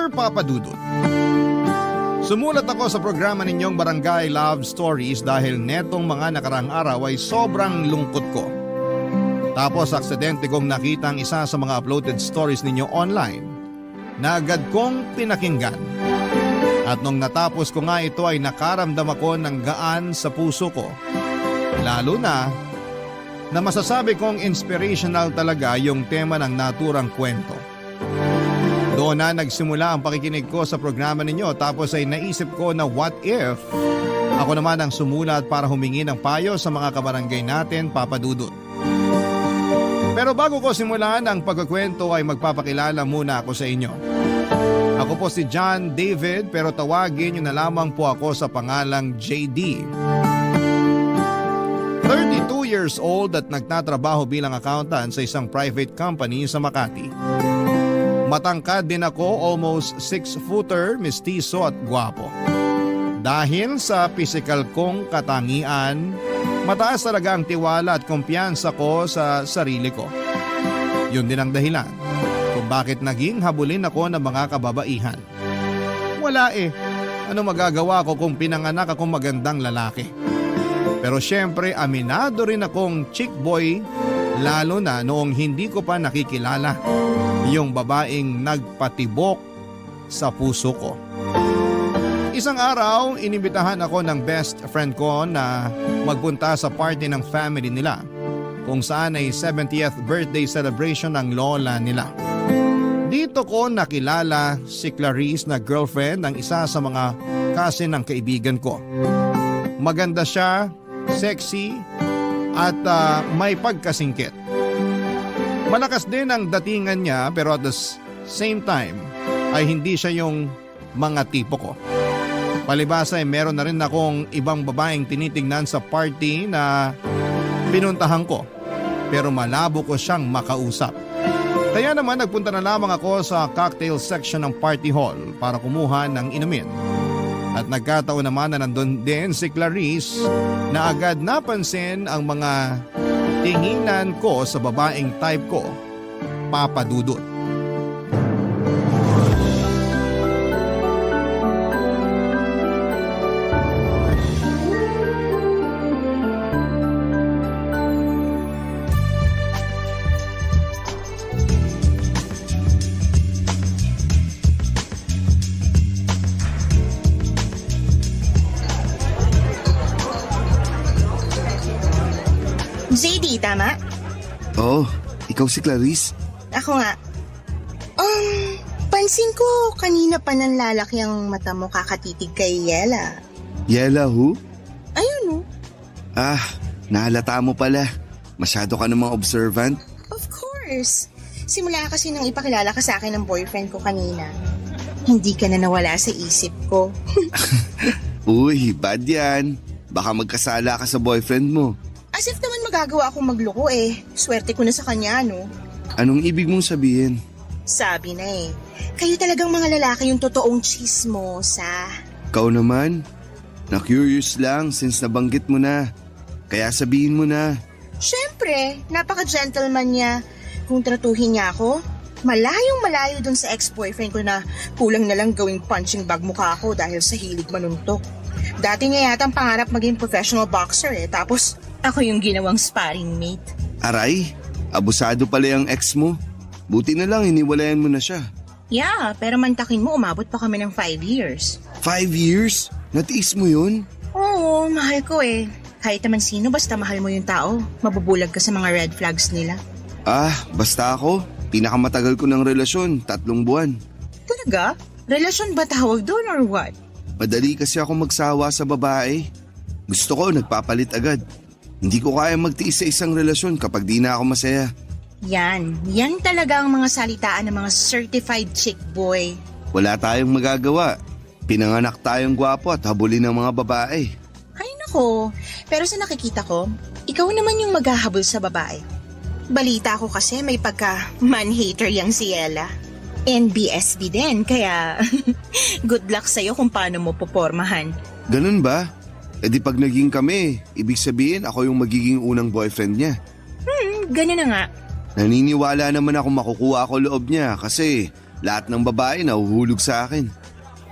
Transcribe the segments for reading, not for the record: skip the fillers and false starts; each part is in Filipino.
Dear Papa Dudut, sumulat ako sa programa ninyong Barangay Love Stories dahil netong mga nakarang araw ay sobrang lungkot ko. Tapos aksidente kong nakita ang isa sa mga uploaded stories ninyo online na agad kong pinakinggan. At nung natapos ko nga ito ay nakaramdam ako ng gaan sa puso ko. Lalo na masasabi kong inspirational talaga yung tema ng naturang kwento. Doon na nagsimula ang pakikinig ko sa programa ninyo tapos ay naisip ko na what if ako naman ang sumulat para humingi ng payo sa mga kabarangay natin, Papa Dudut. Pero bago ko simulan ang pagkukwento ay magpapakilala muna ako sa inyo. Ako po si John David pero tawagin niyo na lamang po ako sa pangalang JD. 32 years old at nagtatrabaho bilang accountant sa isang private company sa Makati. Matangkad din ako, almost 6-footer, mestizo at gwapo. Dahil sa physical kong katangian, mataas talaga ang tiwala at kumpiyansa ko sa sarili ko. Yun din ang dahilan kung bakit naging habulin ako ng mga kababaihan. Wala ano magagawa ko kung pinanganak akong magandang lalaki? Pero syempre aminado rin akong chick boy, lalo na noong hindi ko pa nakikilala yung babaeng nagpatibok sa puso ko. Isang araw, inimbitahan ako ng best friend ko na magpunta sa party ng family nila kung saan ay 70th birthday celebration ng lola nila. Dito ko nakilala si Clarice na girlfriend ng isa sa mga cousin ng kaibigan ko. Maganda siya, sexy at may pagkasingkit. Malakas din ang datingan niya pero at the same time ay hindi siya yung mga tipo ko. Palibasa ay meron na rin akong ibang babaeng tinitingnan sa party na pinuntahan ko pero malabo ko siyang makausap. Kaya naman nagpunta na lamang ako sa cocktail section ng party hall para kumuha ng inumin. At nagkataon naman na nandun din si Clarice na agad napansin ang mga tinginan ko sa babaeng type ko, Papa Dudut. JD, tama? Oh, ikaw si Clarice? Ako nga. Pansin ko kanina pa nanlalaki ang mata mo kakatitig kay Yela. Yela who? Ayun Ah, nahalata mo pala. Masyado ka namang observant. Of course. Simula kasi nang ipakilala ka sa akin ng boyfriend ko kanina. Hindi ka na nawala sa isip ko. Uy, bad yan. Baka magkasala ka sa boyfriend mo. As if naman magagawa akong magloko Swerte ko na sa kanya, no? Anong ibig mong sabihin? Sabi na kayo talagang mga lalaki yung totoong chismosa. Ikaw naman? Na-curious lang since nabanggit mo na. Kaya sabihin mo na. Siyempre, napaka-gentleman niya. Kung tratuhin niya ako, malayong malayo dun sa ex-boyfriend ko na kulang na lang gawing punching bag mukha ako dahil sa hilig manuntok. Dati niya yata ang pangarap maging professional boxer tapos ako yung ginawang sparring mate. Aray, abusado pala yung ex mo. Buti na lang iniwalayan mo na siya. Yeah, pero mantakin mo umabot pa kami ng 5 years. 5 years? Natiis mo yun? Oo, mahal ko Kahit naman sino basta mahal mo yung tao, mabubulag ka sa mga red flags nila. Ah, basta ako. Pinakamatagal ko ng relasyon, 3 buwan. Talaga? Relasyon ba tawag doon or what? Madali kasi ako magsawa sa babae. Gusto ko nagpapalit agad. Hindi ko kaya magtiis sa isang relasyon kapag di na ako masaya. Yan talaga ang mga salitaan ng mga certified chick boy. Wala tayong magagawa. Pinanganak tayong gwapo at habulin ng mga babae. Ay nako, pero sa nakikita ko, ikaw naman yung maghahabol sa babae. Balita ko kasi may pagka man-hater yang si Ella. NBSB din, kaya good luck sa'yo kung paano mo popormahan. Ganun ba? E di pag naging kami, ibig sabihin ako yung magiging unang boyfriend niya. Ganun na nga. Naniniwala naman ako makukuha ako loob niya kasi Lahat ng babae nahuhulog sa akin.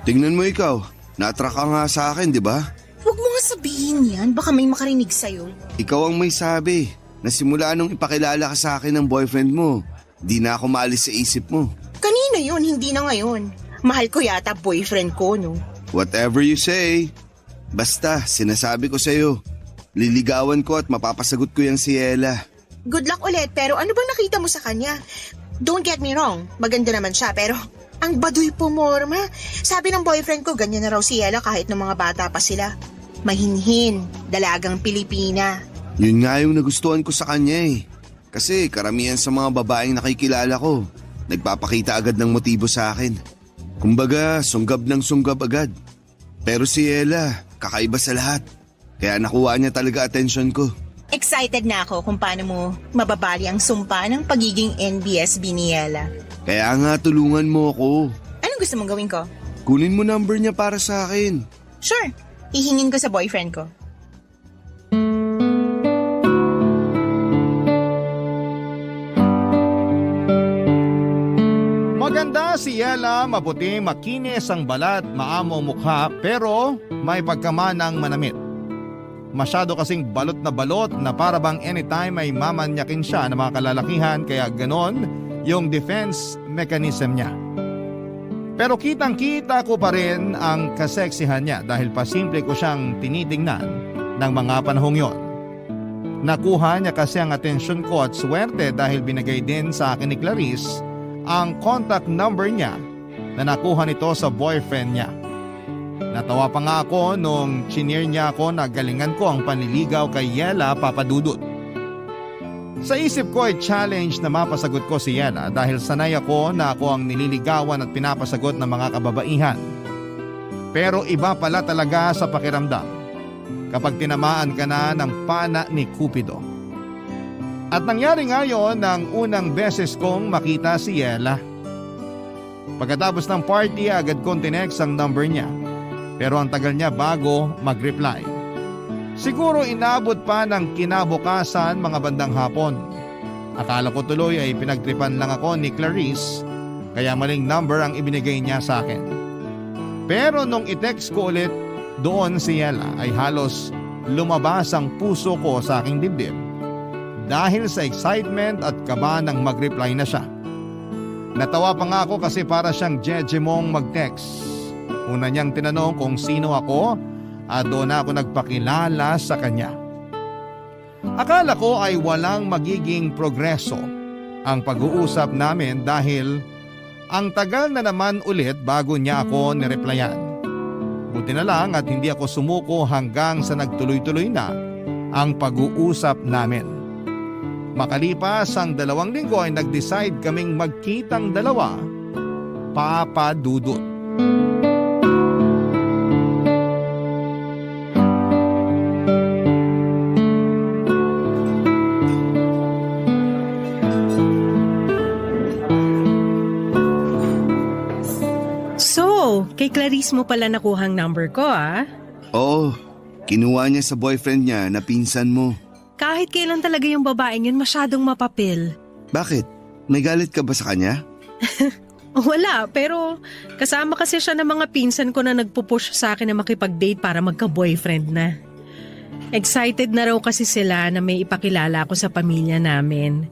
Tingnan mo ikaw, na-attract ka nga sa akin, di ba? Huwag mo nga sabihin yan, baka may makarinig sa'yo. Ikaw ang may sabi na simula nung ipakilala ka sa akin ng boyfriend mo, di na ako maalis sa isip mo. Kanina yun, hindi na ngayon. Mahal ko yata boyfriend ko, no? Whatever you say. Basta, sinasabi ko sa'yo, liligawan ko at mapapasagot ko yung si Ella. Good luck ulit, pero ano bang nakita mo sa kanya? Don't get me wrong, maganda naman siya, pero ang baduy po, Morma. Sabi ng boyfriend ko, ganyan na raw si Ella kahit ng mga bata pa sila. Mahinhin, dalagang Pilipina. Yun nga yung nagustuhan ko sa kanya eh. Kasi karamihan sa mga babaeng nakikilala ko, nagpapakita agad ng motibo sa akin. Kumbaga, sunggab ng sunggab agad. Pero si Ella, kakaiba sa lahat. Kaya nakuha niya talaga atensyon ko. Excited na ako kung paano mo mababali ang sumpa ng pagiging NBSB ni Ella. Kaya nga tulungan mo ako. Anong gusto mong gawin ko? Kunin mo number niya para sa akin. Sure, hihingin ko sa boyfriend ko. Maganda si Ella, maputi, makinis ang balat, maamo mukha, pero may pagkamanang manamit. Masyado kasing balot na para bang anytime ay mamanyakin siya ng mga kalalakihan, kaya ganon yung defense mechanism niya. Pero kitang-kita ko pa rin ang kaseksihan niya dahil pasimple ko siyang tinitingnan ng mga panahong yon. Nakuha niya kasi ang atensyon ko at swerte dahil binigay din sa akin ni Clarice ang contact number niya na nakuha nito sa boyfriend niya. Natawa pa nga ako nung chinir niya ako na galingan ko ang panliligaw kay Yela Papadudut. Sa isip ko ay challenge na mapasagot ko si Yela dahil sanay ako na ako ang nililigawan at pinapasagot ng mga kababaihan. Pero iba pala talaga sa pakiramdam kapag tinamaan ka na ng pana ni Cupido. At nangyari nga yon nang unang beses kong makita si Yela. Pagkatapos ng party agad kong tinext ang number niya. Pero ang tagal niya bago mag-reply. Siguro inabot pa ng kinabukasan mga bandang hapon. Akala ko tuloy ay pinagtripan lang ako ni Clarice kaya maling number ang ibinigay niya sa akin. Pero nung i-text ko ulit doon si Yela ay halos lumabas ang puso ko sa aking dibdib dahil sa excitement at kaba nang mag-reply na siya. Natawa pa nga ako kasi para siyang jejemong mag-text. Una niyang tinanong kung sino ako at doon ako nagpakilala sa kanya. Akala ko ay walang magiging progreso ang pag-uusap namin dahil ang tagal na naman ulit bago niya ako nireplyan. Buti na lang at hindi ako sumuko hanggang sa nagtuloy-tuloy na ang pag-uusap namin. Makalipas ang 2 linggo ay nag-decide kaming magkitang dalawa, Papa Dudut. Kay Clarice mo pala nakuhang number ko, ah. Oo, kinuha niya sa boyfriend niya na pinsan mo. Kahit kailan talaga yung babaeng yun masyadong mapapil. Bakit? May galit ka ba sa kanya? Wala, pero kasama kasi siya ng mga pinsan ko na nagpupush sa akin na makipag-date para magka-boyfriend na. Excited na raw kasi sila na may ipakilala ako sa pamilya namin.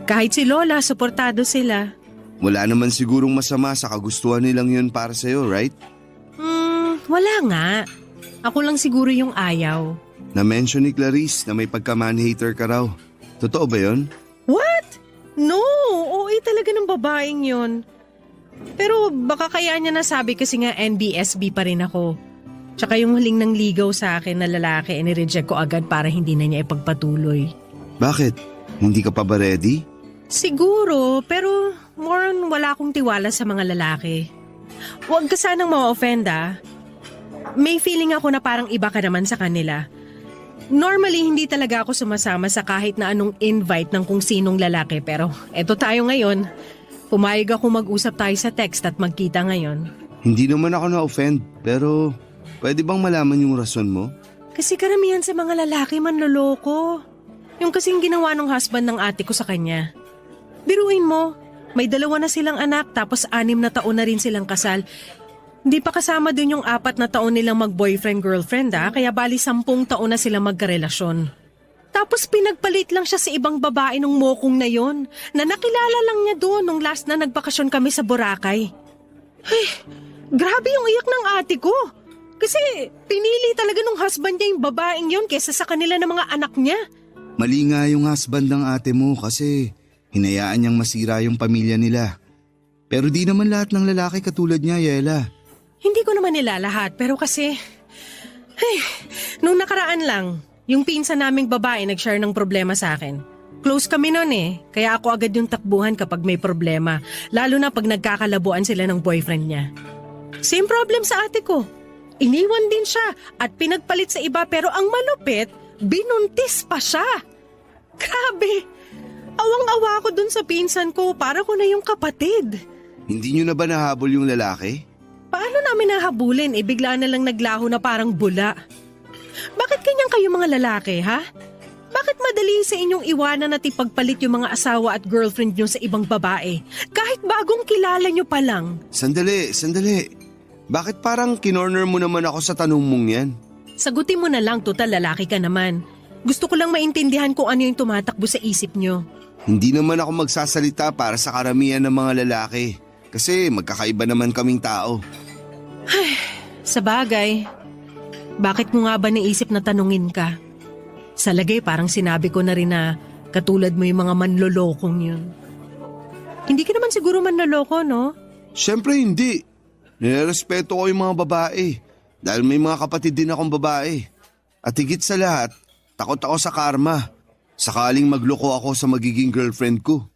Kahit si Lola, suportado sila. Wala naman sigurong masama sa kagustuhan nilang yun para sa'yo, right? Wala nga. Ako lang siguro yung ayaw. Na-mention ni Clarice na may pagka-man-hater ka raw. Totoo ba yun? What? No, OA talaga ng babaeng yun. Pero baka kaya niya nasabi kasi nga NBSB pa rin ako. Tsaka yung huling nang ligaw sa akin na lalaki, nireject ko agad para hindi na niya ipagpatuloy. Bakit? Hindi ka pa ba ready? Siguro, pero more on wala akong tiwala sa mga lalaki. Huwag ka sanang ma-offend, ah. May feeling ako na parang iba ka naman sa kanila. Normally, hindi talaga ako sumasama sa kahit na anong invite ng kung sinong lalaki, pero eto tayo ngayon. Pumayag ako mag-usap tayo sa text at magkita ngayon. Hindi naman ako na-offend, pero pwede bang malaman yung rason mo? Kasi karamihan sa mga lalaki manloloko. Yung kasing ginawa ng husband ng ate ko sa kanya. Biruin mo, May 2 na silang anak tapos 6 na taon na rin silang kasal. Hindi pa kasama dun yung 4 na taon nilang mag-boyfriend-girlfriend kaya bali 10 taon na silang magkarelasyon. Tapos pinagpalit lang siya sa ibang babae nung mokong na yon na nakilala lang niya doon nung last na nagbakasyon kami sa Boracay. Ay, grabe yung iyak ng ate ko. Kasi pinili talaga nung husband niya yung babaeng yon kesa sa kanila ng mga anak niya. Mali nga yung husband ng ate mo kasi hinayaan niyang masira yung pamilya nila. Pero di naman lahat ng lalaki katulad niya, Yela. Hindi ko naman nila lahat pero kasi... Ay, nung nakaraan lang, yung pinsan naming babae nag-share ng problema sa akin. Close kami noon kaya ako agad yung takbuhan kapag may problema. Lalo na pag nagkakalabuan sila ng boyfriend niya. Same problem sa ate ko. Iniwan din siya at pinagpalit sa iba pero ang malupit, binuntis pa siya. Grabe! Awang-awa ko dun sa pinsan ko, para ko na yung kapatid. Hindi niyo na ba nahabol yung lalaki? Paano namin nahabulin? Bigla na lang naglaho na parang bula. Bakit ganyan kayo mga lalaki, ha? Bakit madali sa inyong iwanan at ipagpalit yung mga asawa at girlfriend nyo sa ibang babae? Kahit bagong kilala nyo pa lang. Sandali. Bakit parang kinorner mo naman ako sa tanong mong yan? Sagutin mo na lang, total lalaki ka naman. Gusto ko lang maintindihan kung ano yung tumatakbo sa isip nyo. Hindi naman ako magsasalita para sa karamihan ng mga lalaki. Kasi magkakaiba naman kaming tao. Sa bagay, bakit mo nga ba naisip na tanungin ka? Sa lagay parang sinabi ko na rin na katulad mo yung mga manlolokong yun. Hindi ka naman siguro manloloko, no? Siyempre hindi. Nirerespeto ko yung mga babae. Dahil may mga kapatid din akong babae. At higit sa lahat, takot ako sa karma. Sakaling magloko ako sa magiging girlfriend ko.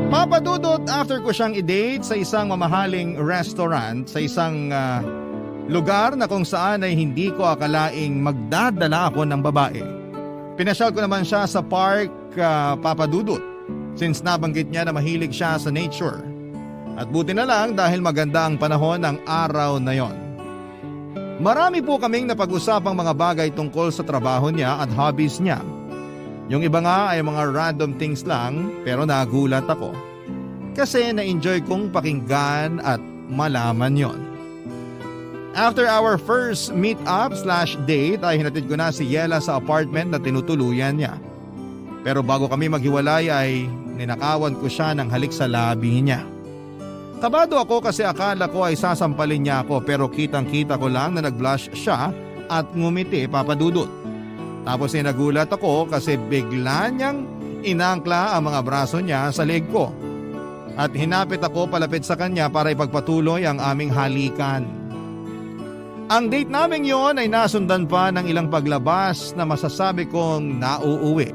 Papadudot after ko siyang i-date sa isang mamahaling restaurant sa isang lugar na kung saan ay hindi ko akalaing magdadala ako ng babae. Pinasyal ko naman siya sa park, Papadudot, since nabanggit niya na mahilig siya sa nature. At buti na lang dahil maganda ang panahon ng araw na yon. Marami po kaming napag-usapang mga bagay tungkol sa trabaho niya at hobbies niya. Yung iba nga ay mga random things lang pero nagulat ako. Kasi na-enjoy kong pakinggan at malaman yon. After our first meet-up/date ay hinatid ko na si Yela sa apartment na tinutuluyan niya. Pero bago kami maghiwalay ay ninakawan ko siya ng halik sa labi niya. Kabado ako kasi akala ko ay sasampalin niya ako pero kitang-kita ko lang na nag-blush siya at ngumiti, Papadudot. Tapos ay nagulat ako kasi bigla niyang inangkla ang mga braso niya sa leg ko. At hinapit ako palapit sa kanya para ipagpatuloy ang aming halikan. Ang date namin yon ay nasundan pa ng ilang paglabas na masasabi kong nauuwi.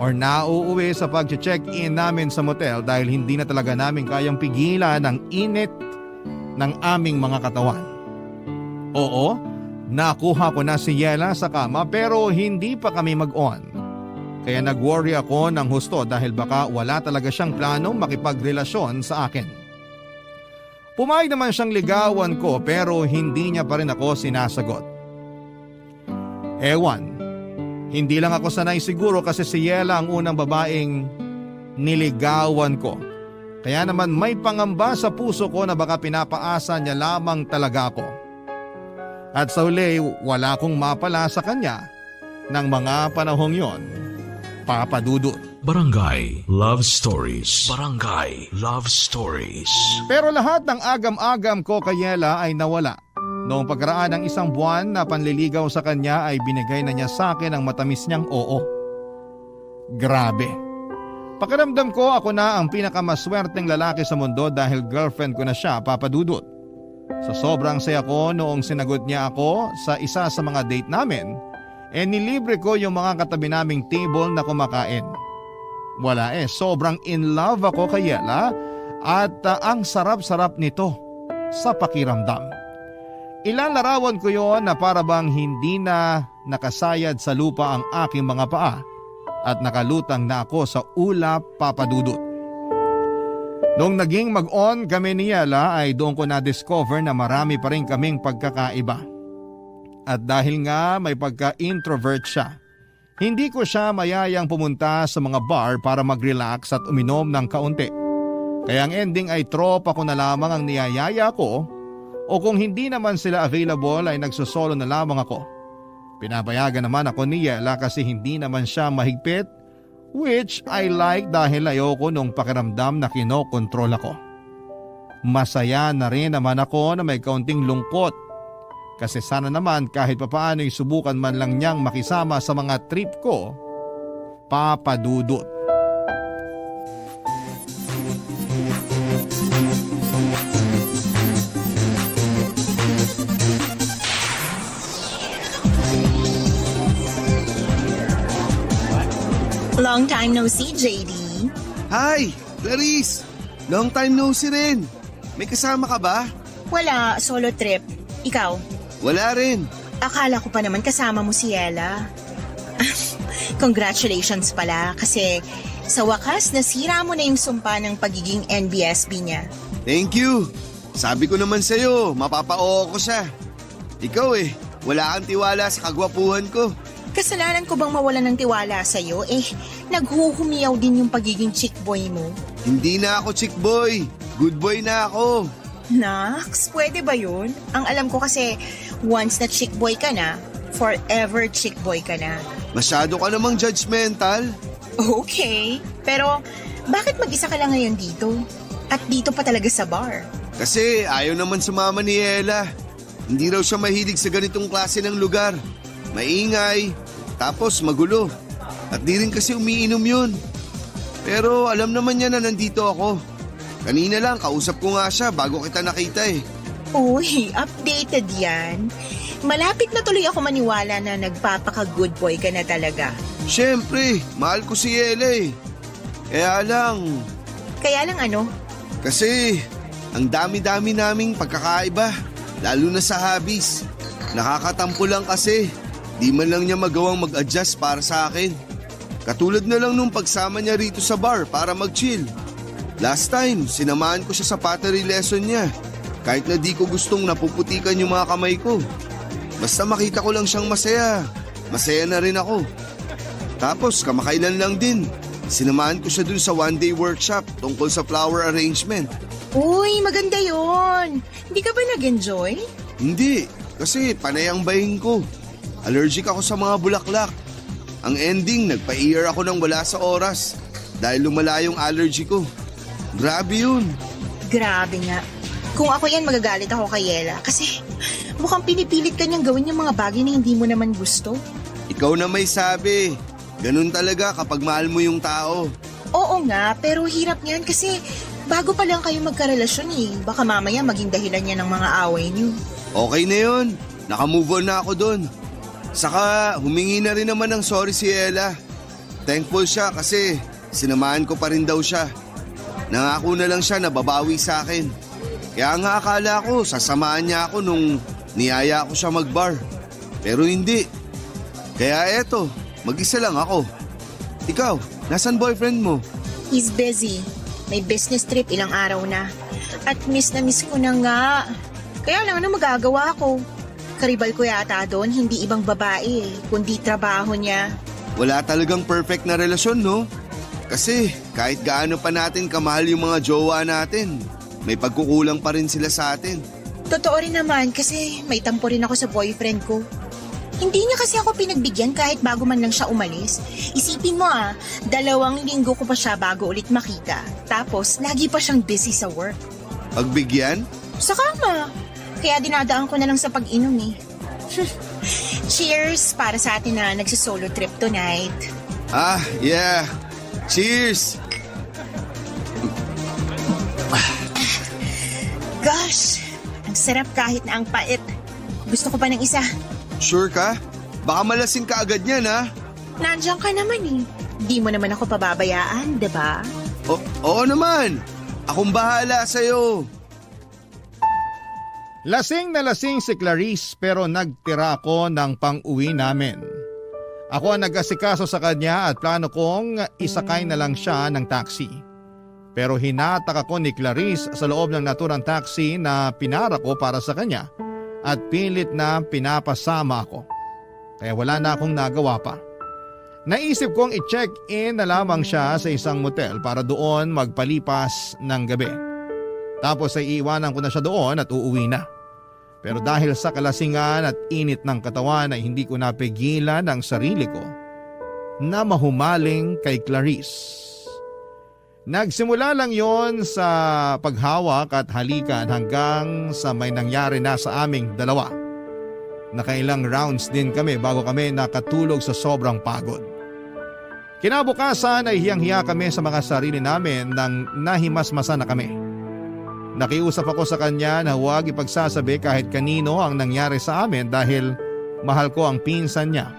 Or nauuwi sa pag-check-in namin sa motel dahil hindi na talaga namin kayang pigilan ang init ng aming mga katawan. Oo, nakuha ko na si Yela sa kama pero hindi pa kami mag-on. Kaya nag-worry ako ng husto dahil baka wala talaga siyang planong makipagrelasyon sa akin. Pumayag naman siyang ligawan ko pero hindi niya pa rin ako sinasagot. Ewan, hindi lang ako sanay siguro kasi si Yela ang unang babaeng niligawan ko. Kaya naman may pangamba sa puso ko na baka pinapaasa niya lamang talaga ako. At sa huli, wala akong mapala sa kanya ng mga panahong yon, Papadudot. Barangay Love Stories. Barangay Love Stories. Pero lahat ng agam-agam ko kay Yela ay nawala. Noong pagkaraan ng 1 buwan na panliligaw sa kanya ay binigay na niya sa akin ang matamis niyang oo. Grabe. Pakiramdam ko ako na ang pinakamaswerteng lalaki sa mundo dahil girlfriend ko na siya, Papadudot. Sa sobrang saya ko noong sinagot niya ako sa isa sa mga date namin, nilibre ko yung mga katabi naming table na kumakain. Wala sobrang in love ako kay Yela at ang sarap-sarap nito sa pakiramdam. Ilalarawan ko yon na para bang hindi na nakasayad sa lupa ang aking mga paa at nakalutang na ako sa ulap, Papa Dudut. Noong naging mag-on kami ni Yela ay doon ko na-discover na marami pa rin kaming pagkakaiba. At dahil nga may pagka-introvert siya, hindi ko siya mayayang pumunta sa mga bar para mag-relax at uminom ng kaunti. Kaya ang ending ay tropa ko na lamang ang niyayaya ko o kung hindi naman sila available ay nagsusolo na lamang ako. Pinapayagan naman ako ni Yela kasi hindi naman siya mahigpit, which I like dahil ayoko nung pakiramdam na kinokontrol ako. Masaya na rin naman ako na may kaunting lungkot kasi sana naman kahit papaano'y subukan man lang niyang makisama sa mga trip ko, Papa Dudut. Long time no see, JD. Hi, Clarice! Long time no see rin. May kasama ka ba? Wala, solo trip. Ikaw? Wala rin. Akala ko pa naman kasama mo si Yela. Congratulations pala kasi sa wakas nasira mo na yung sumpa ng pagiging NBSB niya. Thank you. Sabi ko naman sa'yo, mapapa-oo ko siya. Ikaw wala kang tiwala sa kagwapuhan ko. Kasalanan ko bang mawalan ng tiwala sa'yo? Naghuhumiyaw din yung pagiging chick boy mo. Hindi na ako chick boy. Good boy na ako. Nax, pwede ba yun? Ang alam ko kasi once na chick boy ka na, forever chick boy ka na. Masyado ka namang judgmental. Okay, pero bakit mag-isa ka lang ngayon dito? At dito pa talaga sa bar? Kasi ayaw naman sumama ni Ella. Hindi raw siya mahilig sa ganitong klase ng lugar. Maingay, tapos magulo. At di rin kasi umiinom yun. Pero alam naman niya na nandito ako. Kanina lang, kausap ko nga siya bago kita nakita Uy, updated yan. Malapit na tuloy ako maniwala na nagpapaka-good boy ka na talaga. Siyempre, mahal ko si Ella Kaya lang... Kaya lang ano? Kasi ang dami-dami naming pagkakaiba, lalo na sa hobbies. Nakakatampo lang kasi. Di man lang niya magawang mag-adjust para sa akin. Katulad na lang nung pagsama niya rito sa bar para mag-chill. Last time, sinamahan ko siya sa pottery lesson niya. Kahit na di ko gustong napuputikan yung mga kamay ko. Basta makita ko lang siyang masaya. Masaya na rin ako. Tapos kamakailan lang din, sinamahan ko siya dun sa one-day workshop tungkol sa flower arrangement. Uy, maganda yon. Hindi ka ba nag-enjoy? Hindi, kasi panay ang bahin ko. Allergic ako sa mga bulaklak. Ang ending, nagpa-ear ako ng wala sa oras dahil lumala yung allergy ko. Grabe yun. Grabe nga. Kung ako yan, magagalit ako kay Yela kasi mukhang pinipilit ka niyang gawin yung mga bagay na hindi mo naman gusto. Ikaw na may sabi. Ganun talaga kapag mahal mo yung tao. Oo nga, pero hirap niyan kasi bago pa lang kayo magkarelasyon Baka mamaya maging dahilan niya ng mga away niyo. Okay na yun. Nakamove on na ako dun. Saka humingi na rin naman ng sorry si Ella. Thankful siya kasi sinamahan ko pa rin daw siya. Nangako na lang siya na babawi sa akin. Kaya nga akala ko sasamahan niya ako nung niyaya ko siya magbar. Pero hindi. Kaya eto, mag-isa lang ako. Ikaw, nasan boyfriend mo? He's busy. May business trip ilang araw na. At miss na miss ko na nga. Kaya lang ano magagawa ko? Karibal ko yata doon, hindi ibang babae kundi trabaho niya. Wala talagang perfect na relasyon, no? Kasi kahit gaano pa natin kamahal yung mga jowa natin, may pagkukulang pa rin sila sa atin. Totoo rin naman kasi may tampo rin ako sa boyfriend ko. Hindi niya kasi ako pinagbigyan kahit bago man lang siya umalis. Isipin mo 2 linggo ko pa siya bago ulit makita. Tapos lagi pa siyang busy sa work. Pagbigyan? Sa kama. Kaya dinadaan ko na lang sa pag-inom Cheers para sa atin na nagsisolo trip tonight. Ah, yeah. Cheers! Gosh, ang sarap kahit na ang pait. Gusto ko pa ng isa. Sure ka? Baka malasing ka agad yan, ha? Nandiyan ka naman Di mo naman ako pababayaan, diba? Oo naman. Akong bahala sa'yo. Lasing na lasing si Clarice pero nagtira ako ng pang-uwi namin. Ako ang nag-asikaso sa kanya at plano kong isakay na lang siya ng taxi. Pero hinatak ako ni Clarice sa loob ng naturang taxi na pinara ko para sa kanya at pilit na pinapasama ako. Kaya wala na akong nagawa pa. Naisip kong i-check-in na lamang siya sa isang motel para doon magpalipas ng gabi. Tapos ay iiwanan ko na siya doon at uuwi na. Pero dahil sa kalasingan at init ng katawan ay hindi ko napigilan ang sarili ko na mahumaling kay Clarice. Nagsimula lang yon sa paghawak at halikan hanggang sa may nangyari na sa aming dalawa. Nakailang rounds din kami bago kami nakatulog sa sobrang pagod. Kinabukasan ay hiyang-hiya kami sa mga sarili namin nang nahimasmasa na kami. Nakiusap ako sa kanya na huwag ipagsasabi kahit kanino ang nangyari sa amin dahil mahal ko ang pinsan niya.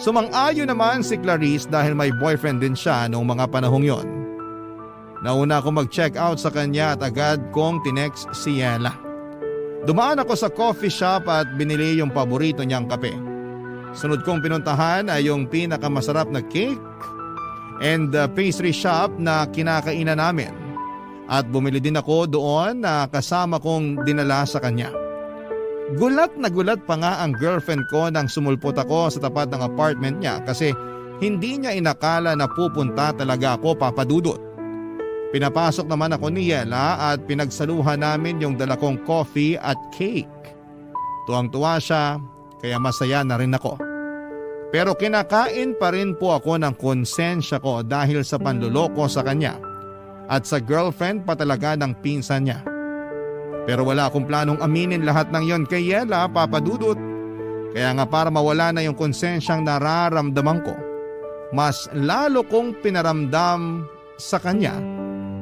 Sumang-ayon naman si Clarice dahil may boyfriend din siya noong mga panahong yon. Nauna ako mag-check out sa kanya at agad kong tinext si Yela. Dumaan ako sa coffee shop at binili yung paborito niyang kape. Sunod kong pinuntahan ay yung pinakamasarap na cake and pastry shop na kinakainan namin. At bumili din ako doon na kasama kong dinala sa kanya. Gulat na gulat pa nga ang girlfriend ko nang sumulpot ako sa tapat ng apartment niya kasi hindi niya inakala na pupunta talaga ako, Papa Dudut. Pinapasok naman ako ni Yela at pinagsaluhan namin yung dala kong coffee at cake. Tuwang-tuwa siya kaya masaya na rin ako. Pero kinakain pa rin po ako ng konsensya ko dahil sa panluloko sa kanya at sa girlfriend pa talaga ng pinsan niya. Pero wala akong planong aminin lahat ng yon kay Yela, Papa Dudut. Kaya nga para mawala na yung konsensyang nararamdaman ko, mas lalo kong pinaramdam sa kanya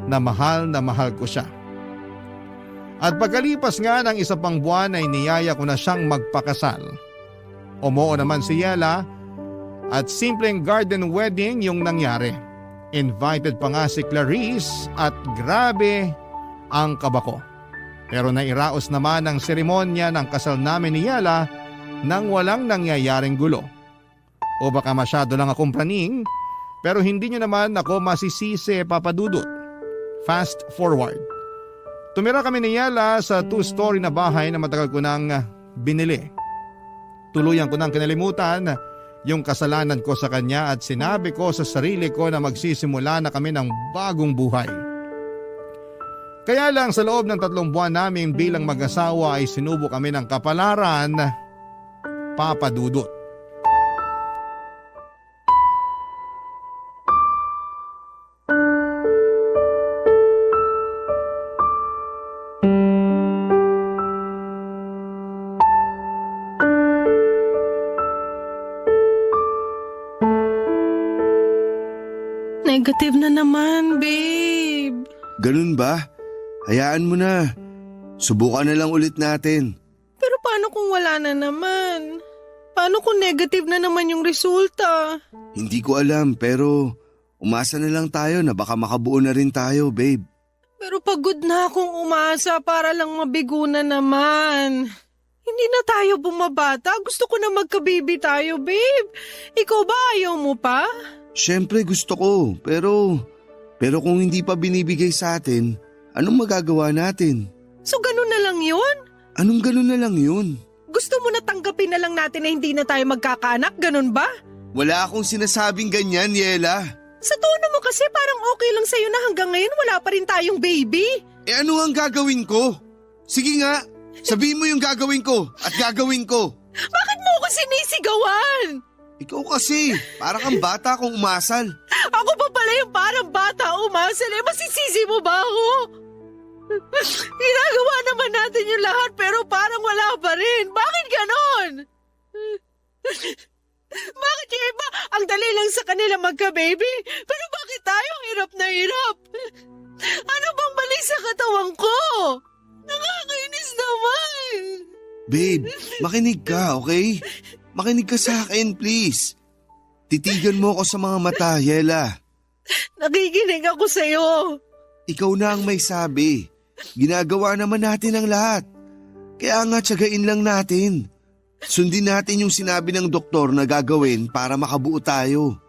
na mahal ko siya. At pagkalipas nga ng isa pang buwan ay niyaya ko na siyang magpakasal. Umoo naman si Yela at simpleng garden wedding yung nangyari. Invited pa nga si Clarice at grabe ang kaba ko. Pero nairaos naman ang seremonya ng kasal namin ni Yela nang walang nangyayaring gulo. O baka masyado lang akong praning, pero hindi nyo naman ako masisisi, Papa Dudut. Fast forward. Tumira kami ni Yela sa 2-story na bahay na matagal ko nang binili. Tuluyan ko nang kinalimutan yung kasalanan ko sa kanya at sinabi ko sa sarili ko na magsisimula na kami ng bagong buhay. Kaya lang sa loob ng 3 buwan namin bilang mag-asawa ay sinubo kami ng kapalaran, Papa Dudut. Negative na naman, babe. Ganun ba? Hayaan mo na. Subukan na lang ulit natin. Pero paano kung wala na naman? Paano kung negative na naman yung resulta? Hindi ko alam pero umasa na lang tayo na baka makabuo na rin tayo, babe. Pero pagod na akong umasa para lang mabigo na naman. Hindi na tayo bumabata. Gusto ko na magka-baby tayo, babe. Ikaw ba ayaw mo pa? Siyempre gusto ko pero kung hindi pa binibigay sa atin, anong magagawa natin? So ganun na lang yun? Anong ganun na lang yun? Gusto mo na tanggapin na lang natin na hindi na tayo magkakaanak, ganun ba? Wala akong sinasabing ganyan, Yela. Sa tono mo kasi parang okay lang sa'yo na hanggang ngayon wala pa rin tayong baby. Eh ano ang gagawin ko? Sige nga, sabihin mo yung gagawin ko at gagawin ko. Bakit mo ako sinisigawan? Ikaw kasi, para kang bata kung umasal. Ako pa pala yung parang bata umasal eh. Masisisi mo ba ako? Ginagawa naman natin yung lahat pero parang wala pa rin. Bakit ganon? Bakit yung iba ang dali lang sa kanila magka-baby? Pero bakit tayo hirap na hirap? Ano bang mali sa katawan ko? Nakakainis naman. Babe, makinig ka, okay? Makinig ka sa akin, please. Titigan mo ako sa mga mata, Yela. Nakikinig ako sa'yo. Ikaw na ang may sabi. Ginagawa naman natin ang lahat. Kaya nga tiyagain lang natin. Sundin natin yung sinabi ng doktor na gagawin para makabuo tayo.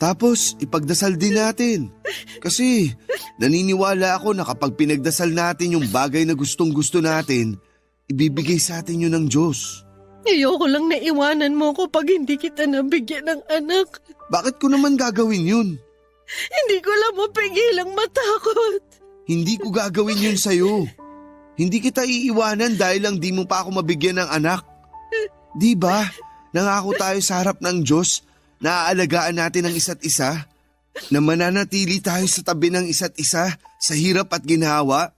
Tapos ipagdasal din natin. Kasi naniniwala ako na kapag pinagdasal natin yung bagay na gustong-gusto natin, ibibigay sa atin yun ng Diyos. Ayoko lang na iwanan mo ko pag hindi kita nabigyan ng anak. Bakit ko naman gagawin yun? Hindi ko lang mapigilang matakot. Hindi ko gagawin yun sa'yo. Hindi kita iiwanan dahil lang di mo pa ako mabigyan ng anak. Di ba? Nangako tayo sa harap ng Diyos na aalagaan natin ang isa't isa, na mananatili tayo sa tabi ng isa't isa sa hirap at ginhawa.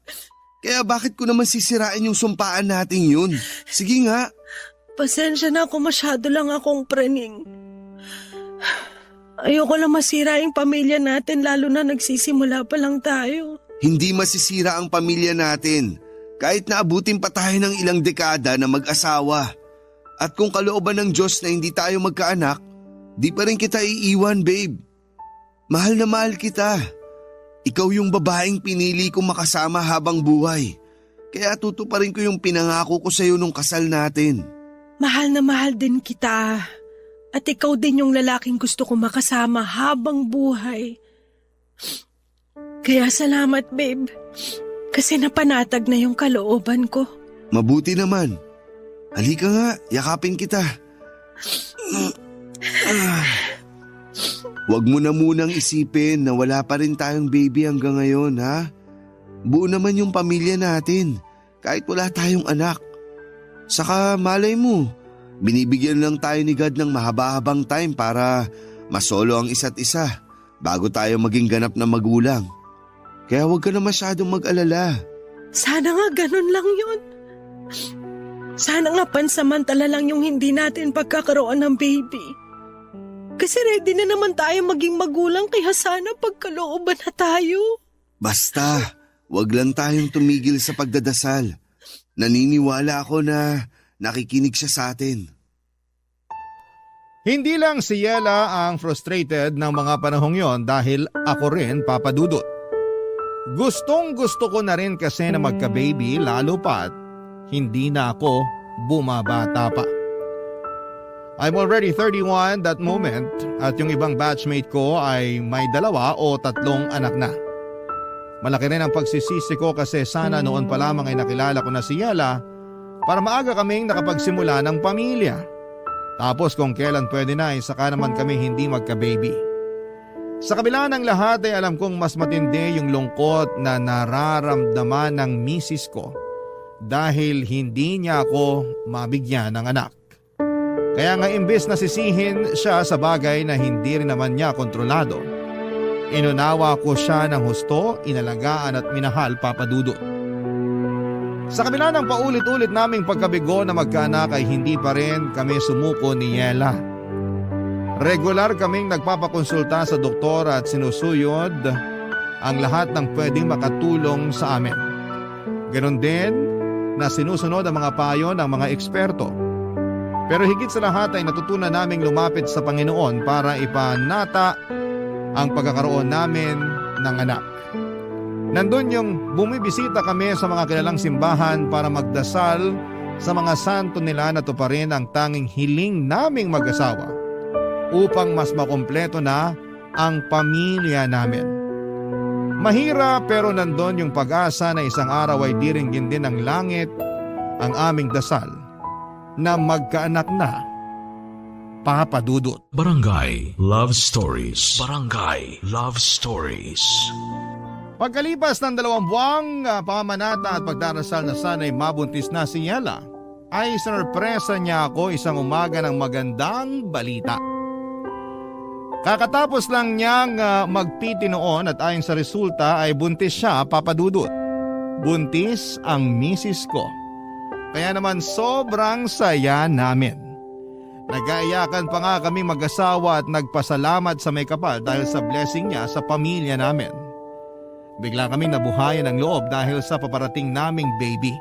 Kaya bakit ko naman sisirain yung sumpaan natin yun? Sige nga. Pasensya na kung masyado lang akong praning. Ayoko lang masira yung pamilya natin lalo na nagsisimula pa lang tayo. Hindi masisira ang pamilya natin kahit naabutin pa tayo ng ilang dekada na mag-asawa. At kung kalooban ng Diyos na hindi tayo magkaanak, di pa rin kita iiwan, babe. Mahal na mahal kita. Ikaw yung babaeng pinili kong makasama habang buhay. Kaya tutuparin ko yung pinangako ko sa'yo nung kasal natin. Mahal na mahal din kita. At ikaw din yung lalaking gusto ko makasama habang buhay. Kaya salamat, babe. Kasi napanatag na yung kalooban ko. Mabuti naman. Halika nga, yakapin kita. Huwag mo na munang isipin na wala pa rin tayong baby hanggang ngayon, ha? Buo naman yung pamilya natin, kahit wala tayong anak. Saka malay mo, binibigyan lang tayo ni God ng mahaba-habang time para masolo ang isa't isa bago tayo maging ganap na magulang. Kaya huwag ka na masyadong mag-alala. Sana nga ganun lang yun. Sana nga pansamantala lang yung hindi natin pagkakaroon ng baby. Kasi ready na naman tayo maging magulang kaya sana pagkalooban na tayo. Basta, wag lang tayong tumigil sa pagdadasal. Naniniwala ako na nakikinig siya sa atin. Hindi lang si Yela ang frustrated ng mga panahong yon dahil ako rin, Papa Dudut. Gustong gusto ko na rin kasi na magka-baby lalo pa't hindi na ako bumabata pa. I'm already 31 that moment at yung ibang batchmate ko ay may 2 o 3 anak na. Malaki rin ang pagsisisi ko kasi sana noon pa lamang ay nakilala ko na si Yela para maaga kaming nakapagsimula ng pamilya. Tapos kung kailan pwede na ay saka naman kami hindi magka-baby. Sa kabila ng lahat ay alam kong mas matindi yung lungkot na nararamdaman ng misis ko dahil hindi niya ako mabigyan ng anak. Kaya nga imbes na sisihin siya sa bagay na hindi rin naman niya kontrolado, inunawa ko siya ng husto, inalagaan at minahal, Papa Dudut. Sa kabila ng paulit-ulit naming pagkabigo na magkaanak ay hindi pa rin kami sumuko ni Yela. Regular kaming nagpapakonsulta sa doktor at sinusuyod ang lahat ng pwedeng makatulong sa amin. Ganon din na sinusunod ang mga payo ng mga eksperto. Pero higit sa lahat ay natutunan naming lumapit sa Panginoon para ipanata ang pagkakaroon namin ng anak. Nandun yung bumibisita kami sa mga kilalang simbahan para magdasal sa mga santo nila na tuparin ang tanging hiling naming mag-asawa upang mas makumpleto na ang pamilya namin. Mahirap pero nandun yung pag-asa na isang araw ay diringgin din ng langit ang aming dasal na magkaanak na, Papa Dudut. Barangay Love Stories. Barangay Love Stories. Pagkalipas ng 2 buwang pamanata at pagdarasal na sana'y mabuntis na si Yela, ay sinurpresa niya ako isang umaga ng magandang balita. Kakatapos lang niyang magpiti noon at ayon sa resulta ay buntis siya, Papa Dudut. Buntis ang misis ko. Kaya naman sobrang saya namin. Nag-aayakan pa nga kami mag-asawa at nagpasalamat sa may kapal dahil sa blessing niya sa pamilya namin. Bigla kaming nabuhayan ng loob dahil sa paparating naming baby.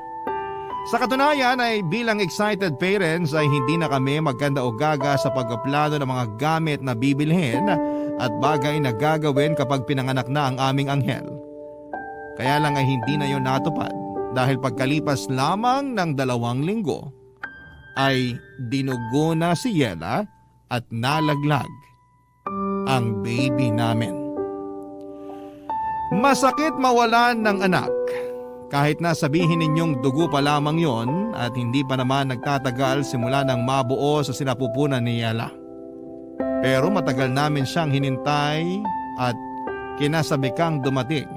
Sa katunayan ay bilang excited parents ay hindi na kami magkanda o gaga sa pagpaplano ng mga gamit na bibilhin at bagay na gagawin kapag pinanganak na ang aming anghel. Kaya lang ay hindi na yon natupad dahil pagkalipas lamang ng 2 linggo ay dinugo na si Yela at nalaglag ang baby namin. Masakit mawalan ng anak. Kahit na sabihin ninyong dugo pa lamang yon at hindi pa naman nagtatagal simula nang mabuo sa sinapupunan ni Yela. Pero matagal namin siyang hinintay at kinasabikang dumating.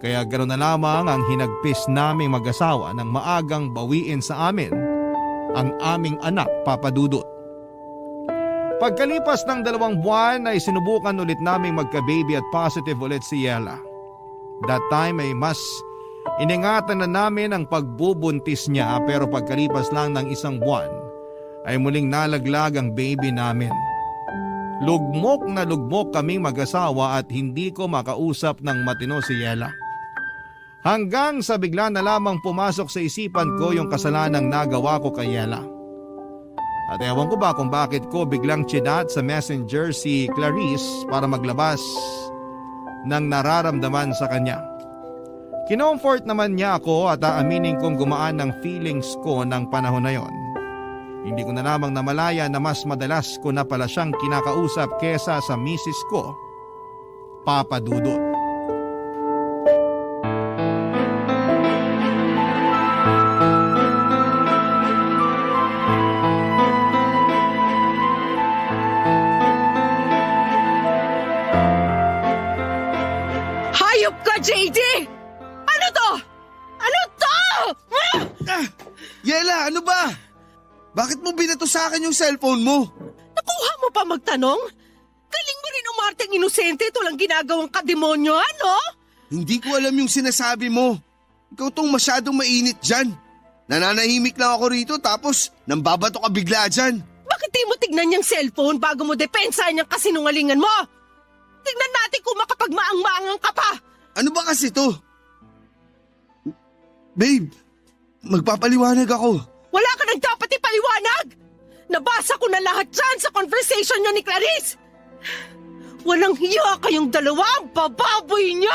Kaya gano'n na lamang ang hinagpis naming mag-asawa nang maagang bawiin sa amin ang aming anak, Papa Dudut. Pagkalipas ng 2 buwan ay sinubukan ulit naming magka-baby at positive ulit si Yela. That time ay mas iningatan na namin ang pagbubuntis niya, pero pagkalipas lang ng 1 buwan ay muling nalaglag ang baby namin. Lugmok na lugmok kaming mag-asawa at hindi ko makausap ng matino si Yela. Hanggang sa bigla na lamang pumasok sa isipan ko yung kasalanang nagawa ko kay Yela. At ewan ko ba kung bakit ko biglang chinat sa messenger si Clarice para maglabas ng nararamdaman sa kanya. Kinomfort naman niya ako at aaminin kong gumaan ng feelings ko ng panahon na yon. Hindi ko na lamang namalaya na mas madalas ko na pala siyang kinakausap kesa sa misis ko, Papa Dudut. Hayop ka, JD! Ano to? Ano to? Yela, ano ba? Bakit mo binato sa akin yung cellphone mo? Nakuha mo pa magtanong? Galing mo rin umarteng inosente, ito lang ginagawang kademonyo, ano? Hindi ko alam yung sinasabi mo. Ikaw tong masyadong mainit dyan. Nananahimik lang ako rito tapos nambabato ka bigla dyan. Bakit di mo tignan yung cellphone bago mo depensahan yung kasinungalingan mo? Tignan natin kung makapagmaang-maangang ka pa. Ano ba kasi to? Babe, magpapaliwanag ako. Wala ka nang dapat ipaliwanag! Nabasa ko na lahat dyan sa conversation niyo ni Clarice! Walang hiya kayong dalawa, ang bababoy niyo!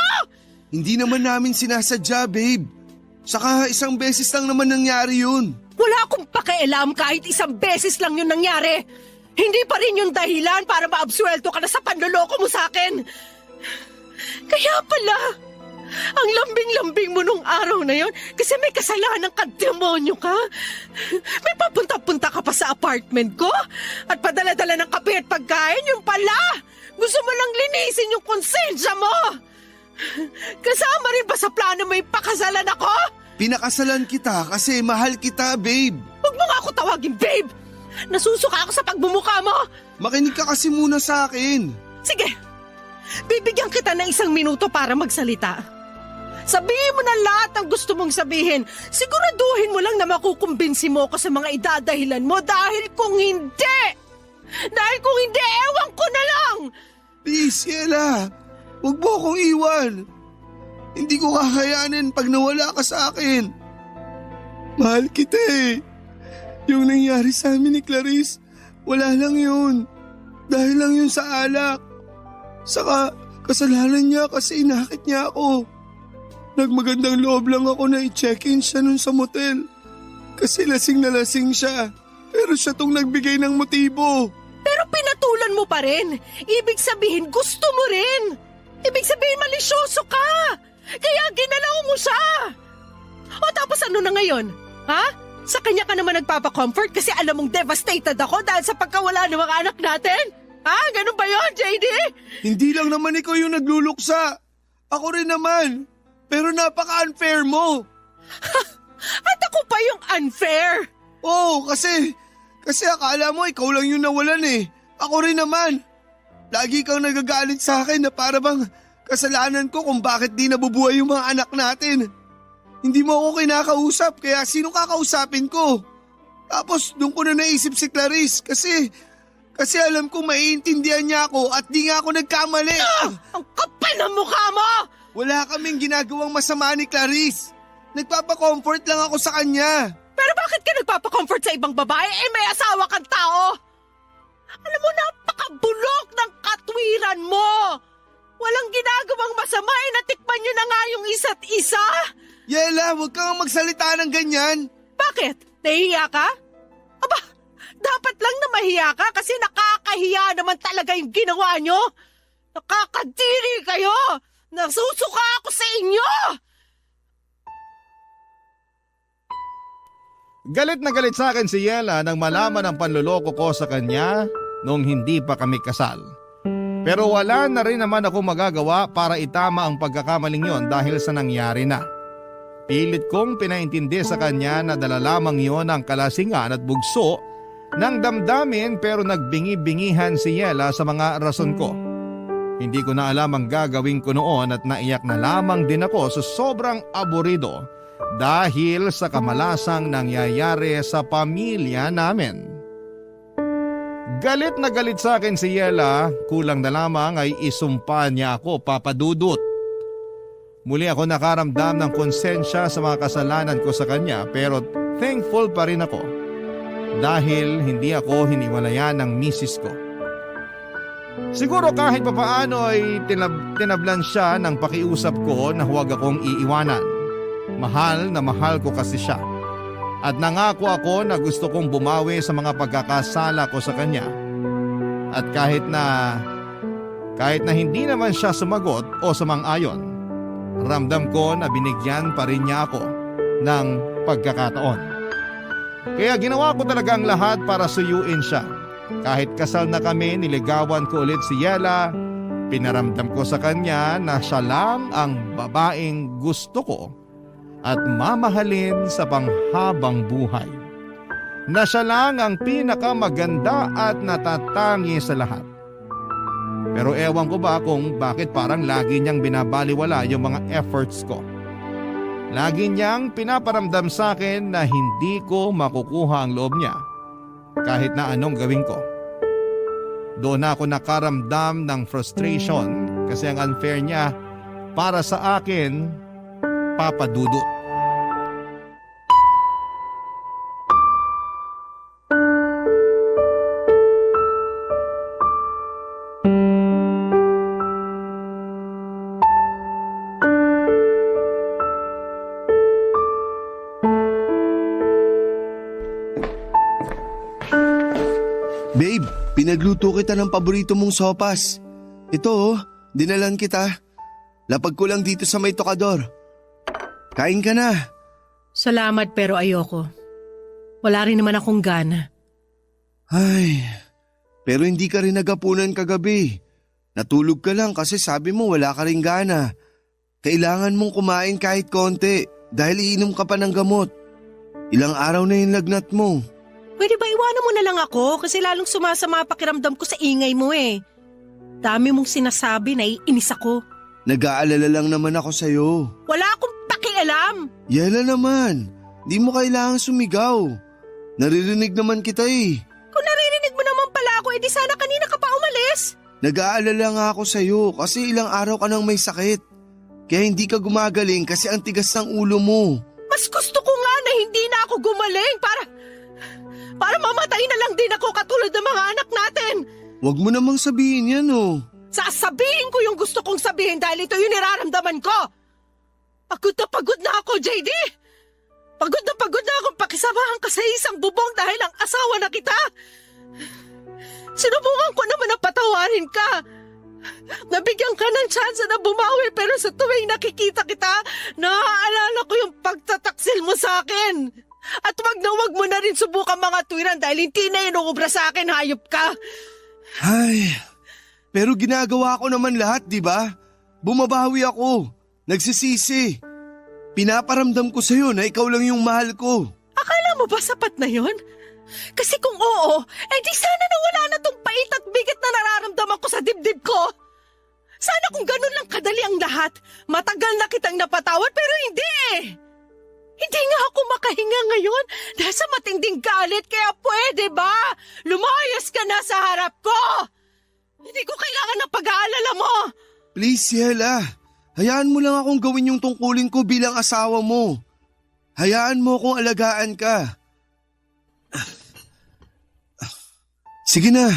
Hindi naman namin sinasadya, babe. Saka 1 beses lang naman nangyari yun. Wala akong pakialam kahit 1 beses lang yun nangyari. Hindi pa rin yung dahilan para maabsuelto ka na sa panloloko mo sa akin. Kaya pala, ang lambing-lambing mo nung araw na yon kasi may kasalanan ka, demonyo ka. May papunta-punta ka pa sa apartment ko at padala-dala ng kape at pagkain, yung pala. Gusto mo lang linisin yung konsensya mo. Kasama rin ba sa plano mo ipakasalan ako? Pinakasalan kita kasi mahal kita, babe. Huwag mo nga ako tawagin, babe. Nasusuka ako sa pagmumukha mo. Makinig ka kasi muna sa akin. Sige, bibigyan kita ng 1 minuto para magsalita. Sabihin mo na lahat ng gusto mong sabihin. Siguraduhin mo lang na makukumbinsi mo ako sa mga idadahilan mo dahil kung hindi, ewan ko na lang. Please, Yela. Huwag mo akong iwan. Hindi ko kakayanin pag nawala ka sa akin. Mahal kita eh. Yung nangyari sa amin ni Clarice, wala lang yun. Dahil lang yun sa alak. Saka kasalanan niya kasi inakit niya ako. Nagmagandang loob lang ako na i-check-in siya nun sa motel. Kasi lasing na lasing siya. Pero siya tong nagbigay ng motibo. Pero pinatulan mo pa rin. Ibig sabihin gusto mo rin. Ibig sabihin malisyoso ka. Kaya ginalaw mo siya. O tapos ano na ngayon? Ha? Sa kanya ka naman nagpapa-comfort kasi alam mong devastated ako dahil sa pagkawala ng mga anak natin? Ha? Ganun ba yun, JD? Hindi lang naman ikaw yung nagluluksa. Ako rin naman. Pero napaka-unfair mo. At ako pa yung unfair. Oo, kasi akala mo ikaw lang yung nawalan eh. Ako rin naman. Lagi kang nagagalit sa akin na para bang kasalanan ko kung bakit di nabubuhay yung mga anak natin. Hindi mo ako kinakausap kaya sino kakausapin ko? Tapos doon ko na naisip si Clarice kasi alam ko maiintindihan niya ako at di nga ako nagkamali. Ang kapal ng mukha mo! Wala kaming ginagawang masama ni Clarice. Nagpapa-comfort lang ako sa kanya. Pero bakit ka nagpapa-comfort sa ibang babae? Eh may asawa kang tao. Alam mo, napakabulok ng katwiran mo. Walang ginagawang masama, natikman nyo na nga yung isa't isa. Yela, huwag kang magsalita ng ganyan. Bakit? Nahihiya ka? Aba, dapat lang na mahiya ka kasi nakakahiya naman talaga yung ginawa nyo. Nakakadiri kayo! Nasusuka ako sa inyo! Galit na galit sa akin si Yela nang malaman ang panloloko ko sa kanya noong hindi pa kami kasal. Pero wala na rin naman ako magagawa para itama ang pagkakamaling yon dahil sa nangyari na. Pilit kong pinaintindi sa kanya na dala lamang yon ang kalasingan at bugso ng damdamin pero nagbingi-bingihan si Yela sa mga rason ko. Hindi ko na alam ang gagawin ko noon at naiyak na lamang din ako sa sobrang aburido dahil sa kamalasang nangyayari sa pamilya namin. Galit na galit sa akin si Yela, kulang na lamang ay isumpa niya ako, Papa Dudut. Muli ako nakaramdam ng konsensya sa mga kasalanan ko sa kanya pero thankful pa rin ako dahil hindi ako hiniwalayan ng misis ko. Siguro kahit papaano ay tinablan siya ng pakiusap ko na huwag akong iiwanan. Mahal na mahal ko kasi siya. At nangako ako na gusto kong bumawi sa mga pagkakasala ko sa kanya. At kahit na hindi naman siya sumagot o sumang-ayon, ramdam ko na binigyan pa rin niya ako ng pagkakataon. Kaya ginawa ko talagang lahat para suyuin siya. Kahit kasal na kami, niligawan ko ulit si Yela. Pinaramdam ko sa kanya na siya lang ang babaeng gusto ko at mamahalin sa panghabang buhay. Na siya lang ang pinakamaganda at natatangi sa lahat. Pero ewan ko ba kung bakit parang lagi niyang binabaliwala yung mga efforts ko. Lagi niyang pinaparamdam sa akin na hindi ko makukuha ang loob niya kahit na anong gawin ko. Doon ako nakaramdam ng frustration kasi ang unfair niya para sa akin, Papa Dudut. Babe, pinagluto kita ng paborito mong sopas. Ito oh, dinalan kita. Lapag ko lang dito sa may tokador. Kain ka na. Salamat pero ayoko. Wala rin naman akong gana. Ay, pero hindi ka rin nagapunan kagabi. Natulog ka lang kasi sabi mo wala ka rin gana. Kailangan mong kumain kahit konti dahil iinom ka pa ng gamot. Ilang araw na yung lagnat mo. Pwede ba iwanan mo na lang ako kasi lalong sumasama pakiramdam ko sa ingay mo eh. Dami mong sinasabi na iinis ako. Nag-aalala lang naman ako sa'yo. Wala akong pakialam. Yela naman, di mo kailangang sumigaw. Naririnig naman kita eh. Kung naririnig mo naman pala ako, edi sana kanina ka pa umalis. Nag-aalala nga ako sa'yo kasi ilang araw ka nang may sakit. Kaya hindi ka gumagaling kasi ang tigas ng ulo mo. Mas gusto ko nga na hindi na ako gumaling para mamatay na lang din ako katulad ng mga anak natin. Huwag mo namang sabihin yan oh. Sasabihin ko yung gusto kong sabihin dahil ito yung niraramdaman ko. Pagod na ako, JD. Pagod na akong pakisamahan ka sa isang bubong dahil ang asawa na kita. Sinubukan ko naman na patawarin ka. Nabigyan ka ng tsansa na bumawi pero sa tuwing nakikita kita, naaalala ko yung pagtataksil mo sa akin. At wag mo na rin subukan mga tuwiran dahil hindi na inuubra sa akin, hayop ka. Ay, pero ginagawa ko naman lahat, di ba? Bumabawi ako. Nagsisisi. Pinaparamdam ko sa'yo na ikaw lang yung mahal ko. Akala mo ba sapat na yon? Kasi kung oo, di sana nawala na tong pait at bigat na nararamdaman ko sa dibdib ko. Sana kung ganun lang kadali ang lahat, matagal na kitang napatawad pero hindi eh. Hindi nga ako makahinga ngayon dahil sa matinding galit kaya pwede ba? Lumayas ka na sa harap ko! Hindi ko kailangan ng pag-aalala mo! Please, Yela. Hayaan mo lang akong gawin yung tungkulin ko bilang asawa mo. Hayaan mo akong alagaan ka. Sige na.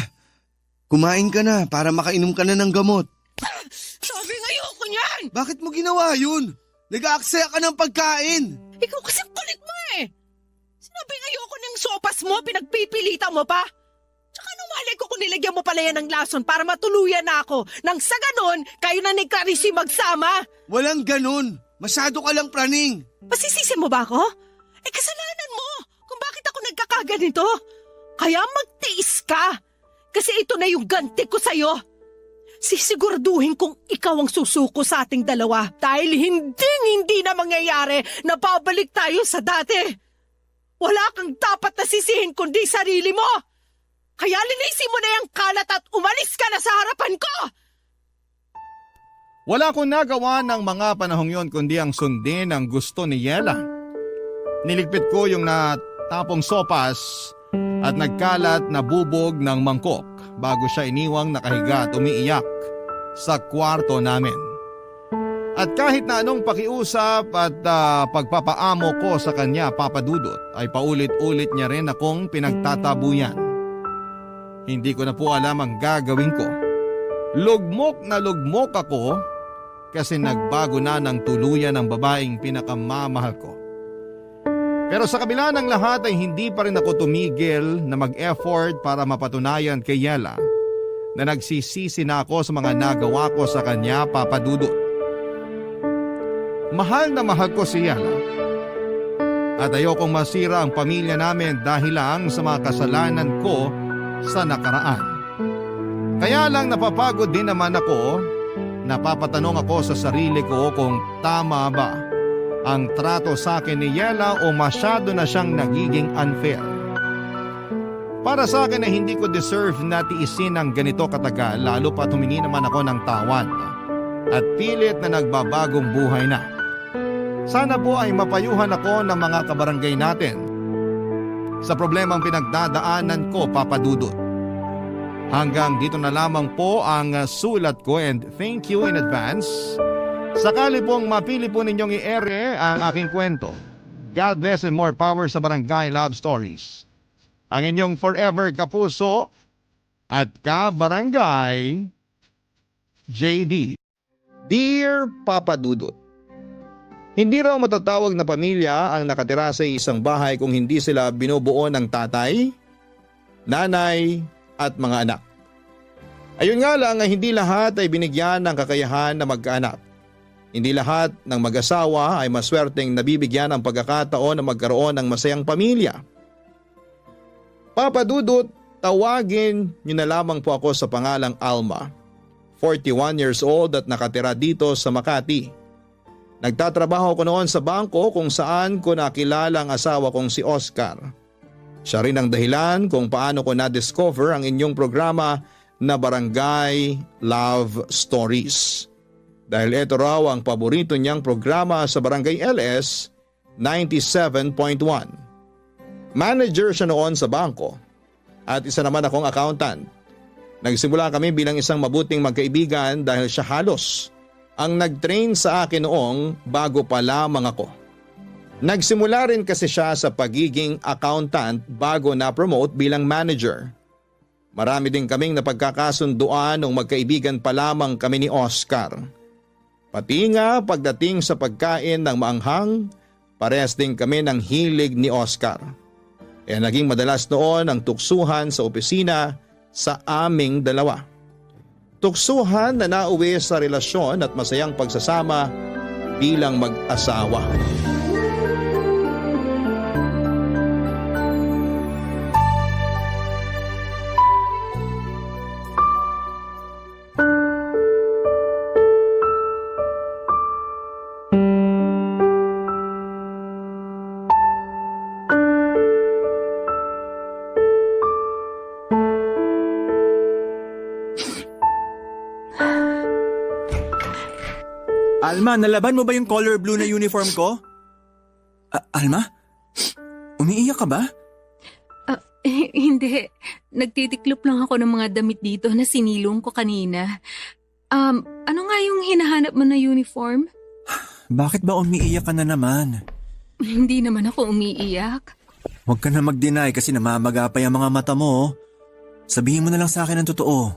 Kumain ka na para makainom ka na ng gamot. Sabi ayoko niyan! Bakit mo ginawa yun? Nag-aaksaya ka ng pagkain! Ikaw kasi kulit mo eh! Sinabing ayoko ng sopas mo, pinagpipilitan mo pa? Tsaka nung malay ko kung nilagyan mo pala yan ng lason para matuluyan na ako. Nang sa ganon, kayo na ni Carissy magsama. Walang ganun! Masyado ka lang praning! Masisisi mo ba ako? Eh kasalanan mo kung bakit ako nagkakaganito. Kaya magtiis ka. Kasi ito na yung ganti ko sa'yo. Sisiguraduhin kong ikaw ang susuko sa ating dalawa dahil hindi na mangyayari na babalik tayo sa dati. Wala kang dapat na sisihin kundi sarili mo. Kaya linisin mo na yung kalat at umalis ka na sa harapan ko. Wala akong nagawa ng mga panahong yon kundi ang sundin ang gusto ni Yela. Niligpit ko yung natapong sopas at nagkalat na bubog ng mangkok bago siya iniwang nakahiga at umiiyak sa kwarto namin. At kahit na anong pakiusap at pagpapaamo ko sa kanya, Papa Dudut, ay paulit-ulit niya rin akong pinagtatabuyan. Hindi ko na po alam ang gagawin ko. Lugmok na lugmok ako kasi nagbago na ng tuluyan ang babaeng pinakamamahal ko. Pero sa kabila ng lahat ay hindi pa rin ako tumigil na mag-effort para mapatunayan kay Yela na nagsisisi na ako sa mga nagawa ko sa kanya, Papa Dudut. Mahal na mahal ko si Yela at ayokong masira ang pamilya namin dahil lang sa mga kasalanan ko sa nakaraan. Kaya lang napapagod din naman ako, napapatanong ako sa sarili ko kung tama ba ang trato sa akin ni Yela o masyado na siyang nagiging unfair. Para sa akin ay hindi ko deserve na tiisin ng ganito katagal lalo pat humingi naman ako ng tawad at pilit na nagbabagong buhay na. Sana po ay mapayuhan ako ng mga kabarangay natin sa problemang pinagdadaanan ko, Papa Dudut. Hanggang dito na lamang po ang sulat ko and thank you in advance. Sakali pong mapili po ninyong i-ere ang aking kwento. God bless and more power sa Barangay Love Stories. Ang inyong forever kapuso at kabarangay, JD. Dear Papa Dudut, hindi raw matatawag na pamilya ang nakatira sa isang bahay kung hindi sila binubuo ng tatay, nanay at mga anak. Ayun nga lang ay hindi lahat ay binigyan ng kakayahan na magkaanak. Hindi lahat ng mag-asawa ay maswerteng nabibigyan ng pagkakataon na magkaroon ng masayang pamilya. Papa Dudut, tawagin niyo na lamang po ako sa pangalang Alma, 41 years old at nakatira dito sa Makati. Nagtatrabaho ko noon sa bangko kung saan ko nakilala ang asawa kong si Oscar. Siya rin ang dahilan kung paano ko na-discover ang inyong programa na Barangay Love Stories. Dahil ito raw ang paborito niyang programa sa Barangay LS 97.1. Manager siya noon sa bangko at isa naman akong accountant. Nagsimula kami bilang isang mabuting magkaibigan dahil siya halos ang nag-train sa akin noong bago pa lamang ako. Nagsimula rin kasi siya sa pagiging accountant bago na-promote bilang manager. Marami din kaming napagkakasunduan nung magkaibigan pa lamang kami ni Oscar. Pati nga pagdating sa pagkain ng maanghang, parehas din kami ng hilig ni Oscar. Kaya naging madalas noon ang tuksuhan sa opisina sa aming dalawa. Tuksuhan na nauwi sa relasyon at masayang pagsasama bilang mag-asawa. Alma, nalaban mo ba yung color blue na uniform ko? Alma? Umiiyak ka ba? Hindi. Nagtitiklop lang ako ng mga damit dito na sinilong ko kanina. Ano nga yung hinahanap mo na uniform? Bakit ba umiiyak ka na naman? Hindi naman ako umiiyak. Huwag ka na mag-deny kasi namamagapay ang mga mata mo. Sabihin mo na lang sa akin ang totoo.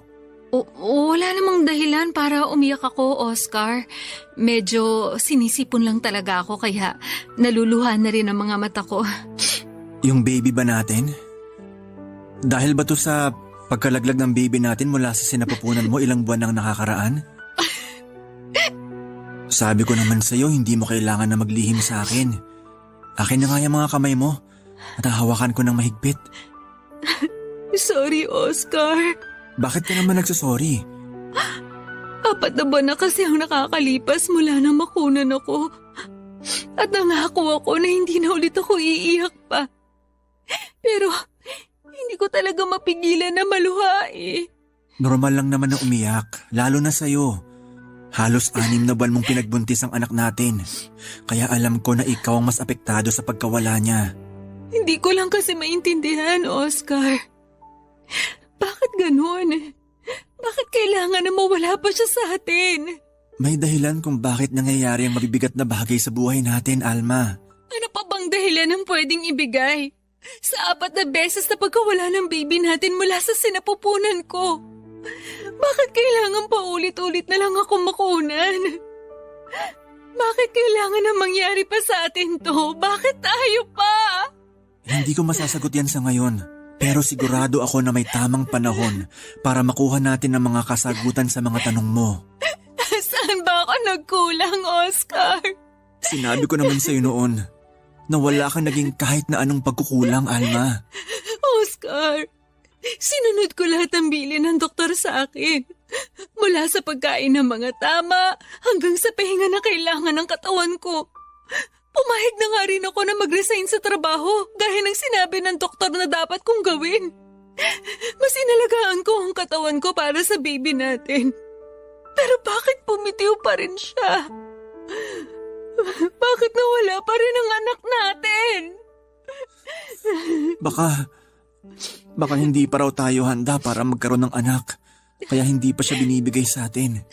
Wala namang dahilan para umiyak ako, Oscar. Medyo sinisipon lang talaga ako kaya naluluhan na rin ang mga mata ko. Yung baby ba natin? Dahil ba to sa pagkalaglag ng baby natin mula sa sinapupunan mo ilang buwan nang nakakaraan? Sabi ko naman sa'yo, hindi mo kailangan na maglihim sa akin. Akin na nga yung mga kamay mo at hahawakan ko ng mahigpit. Sorry, Oscar. Bakit ka naman nagsasorry? 4 na buwan na kasi ang nakakalipas mula nang makunan ako. At nangako ako na hindi na ulit ako iiyak pa. Pero hindi ko talaga mapigilan na maluha eh. Normal lang naman na umiyak, lalo na sa'yo. Halos 6 na buwan mong pinagbuntis ang anak natin. Kaya alam ko na ikaw ang mas apektado sa pagkawala niya. Hindi ko lang kasi maintindihan, Oscar. Bakit ganun? Bakit kailangan na mawala pa siya sa atin? May dahilan kung bakit nangyayari ang mabibigat na bagay sa buhay natin, Alma. Ano pa bang dahilan ang pwedeng ibigay? Sa 4 na beses na pagkawala ng baby natin mula sa sinapupunan ko. Bakit kailangan pa ulit-ulit na lang ako makunan? Bakit kailangan na mangyari pa sa atin to? Bakit tayo pa? Hindi ko masasagot yan sa ngayon. Pero sigurado ako na may tamang panahon para makuha natin ang mga kasagutan sa mga tanong mo. Saan ba ako nagkulang, Oscar? Sinabi ko naman sa'yo noon na wala kang naging kahit na anong pagkukulang, Alma. Oscar, sinunod ko lahat ng bilin ng doktor sa akin. Mula sa pagkain ng mga tama hanggang sa pahinga na kailangan ng katawan ko. Pumahig na nga rin ako na mag-resign sa trabaho gaya ng sinabi ng doktor na dapat kong gawin. Mas inalagaan ko ang katawan ko para sa baby natin. Pero bakit pumitiw pa rin siya? Bakit nawala pa rin ang anak natin? Baka hindi pa raw tayo handa para magkaroon ng anak. Kaya hindi pa siya binibigay sa atin.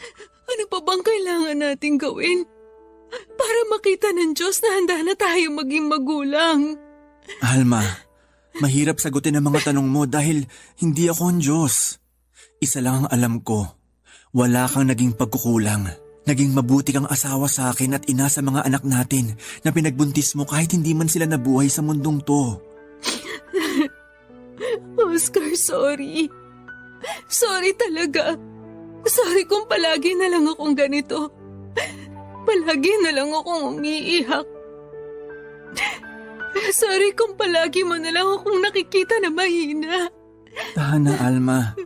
Ano pa bang kailangan nating gawin? Para makita ng Diyos na handa na tayo maging magulang. Alma, mahirap sagutin ang mga tanong mo dahil hindi ako ang Diyos. Isa lang ang alam ko. Wala kang naging pagkukulang. Naging mabuti kang asawa sa akin at ina sa mga anak natin na pinagbuntis mo kahit hindi man sila nabuhay sa mundong to. Oscar, sorry. Sorry talaga. Sorry kung palagi na lang akong ganito. Palagi na lang akong umiiyak. Sorry kung palagi mo na lang akong nakikita na mahina. Tahan na, Alma.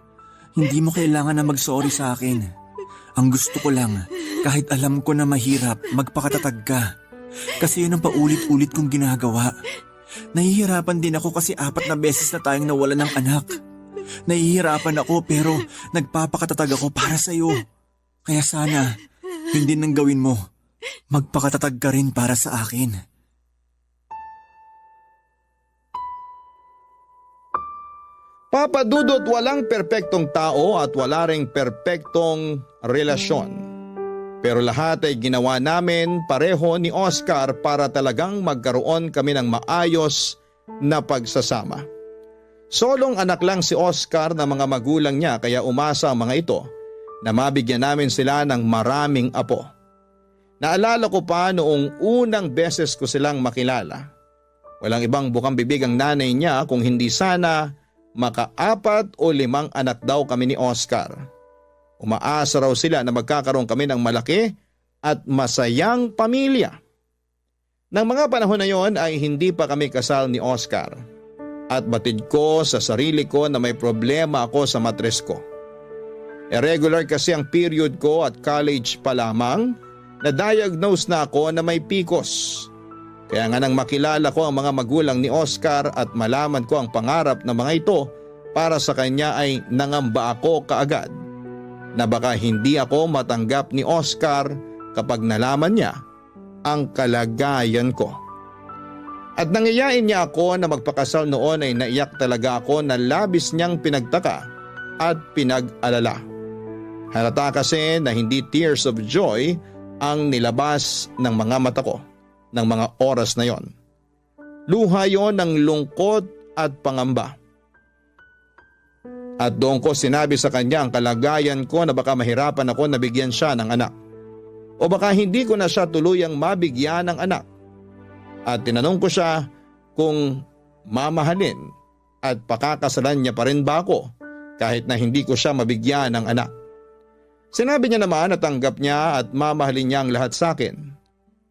Hindi mo kailangan na mag-sorry sa akin. Ang gusto ko lang, kahit alam ko na mahirap, magpakatatag ka. Kasi yun ang paulit-ulit kong ginagawa. Nahihirapan din ako kasi 4 na beses na tayong nawalan ng anak. Nahihirapan ako pero nagpapakatatag ako para sa'yo. Kaya sana, yun din ang gawin mo. Magpakatatag ka rin para sa akin. Papa Dudut, walang perpektong tao at wala ring perpektong relasyon. Pero lahat ay ginawa namin pareho ni Oscar para talagang magkaroon kami ng maayos na pagsasama. Solong anak lang si Oscar na mga magulang niya kaya umasa ang mga ito na mabigyan namin sila ng maraming apo. Naalala ko pa noong unang beses ko silang makilala. Walang ibang bukang bibig ang nanay niya kung hindi sana maka-4 o 5 anak daw kami ni Oscar. Umaasa raw sila na magkakaroon kami ng malaki at masayang pamilya. Nang mga panahon na yon ay hindi pa kami kasal ni Oscar. At batid ko sa sarili ko na may problema ako sa matres ko. Irregular kasi ang period ko at college pa lamang na-diagnose na ako na may PCOS. Kaya nga nang makilala ko ang mga magulang ni Oscar at malaman ko ang pangarap ng mga ito para sa kanya ay nangamba ako kaagad na baka hindi ako matanggap ni Oscar kapag nalaman niya ang kalagayan ko. At nangiyain niya ako na magpakasal noon ay naiyak talaga ako na labis niyang pinagtaka at pinag-alala. Halata kasi na hindi tears of joy ang nilabas ng mga mata ko ng mga oras na yon. Luha yon ng lungkot at pangamba. At doon ko sinabi sa kanya ang kalagayan ko na baka mahirapan ako na bigyan siya ng anak. O baka hindi ko na siya tuluyang mabigyan ng anak. At tinanong ko siya kung mamahalin at pakakasalan niya pa rin ba ako kahit na hindi ko siya mabigyan ng anak. Sinabi niya naman na tanggap niya at mamahalin niya ang lahat sa akin.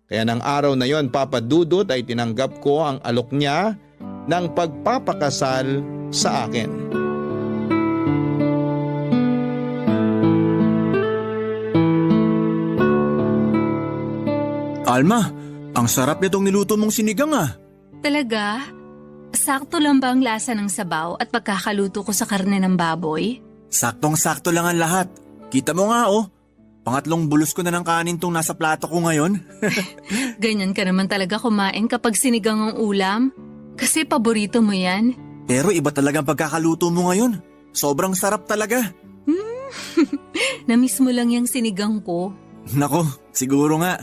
Kaya ng araw na yon, Papa Dudut, ay tinanggap ko ang alok niya ng pagpapakasal sa akin. Alma, ang sarap nitong niluto mong sinigang ah. Talaga? Sakto lang ba ang lasa ng sabaw at pagkakaluto ko sa karne ng baboy? Saktong-sakto lang ang lahat. Kita mo nga oh, pangatlong bulos ko na ng kanin tong nasa plato ko ngayon. Ganyan ka naman talaga kumain kapag sinigang ang ulam. Kasi paborito mo yan. Pero iba talagang pagkakaluto mo ngayon. Sobrang sarap talaga. Namiss mo lang yung sinigang ko. Nako, siguro nga.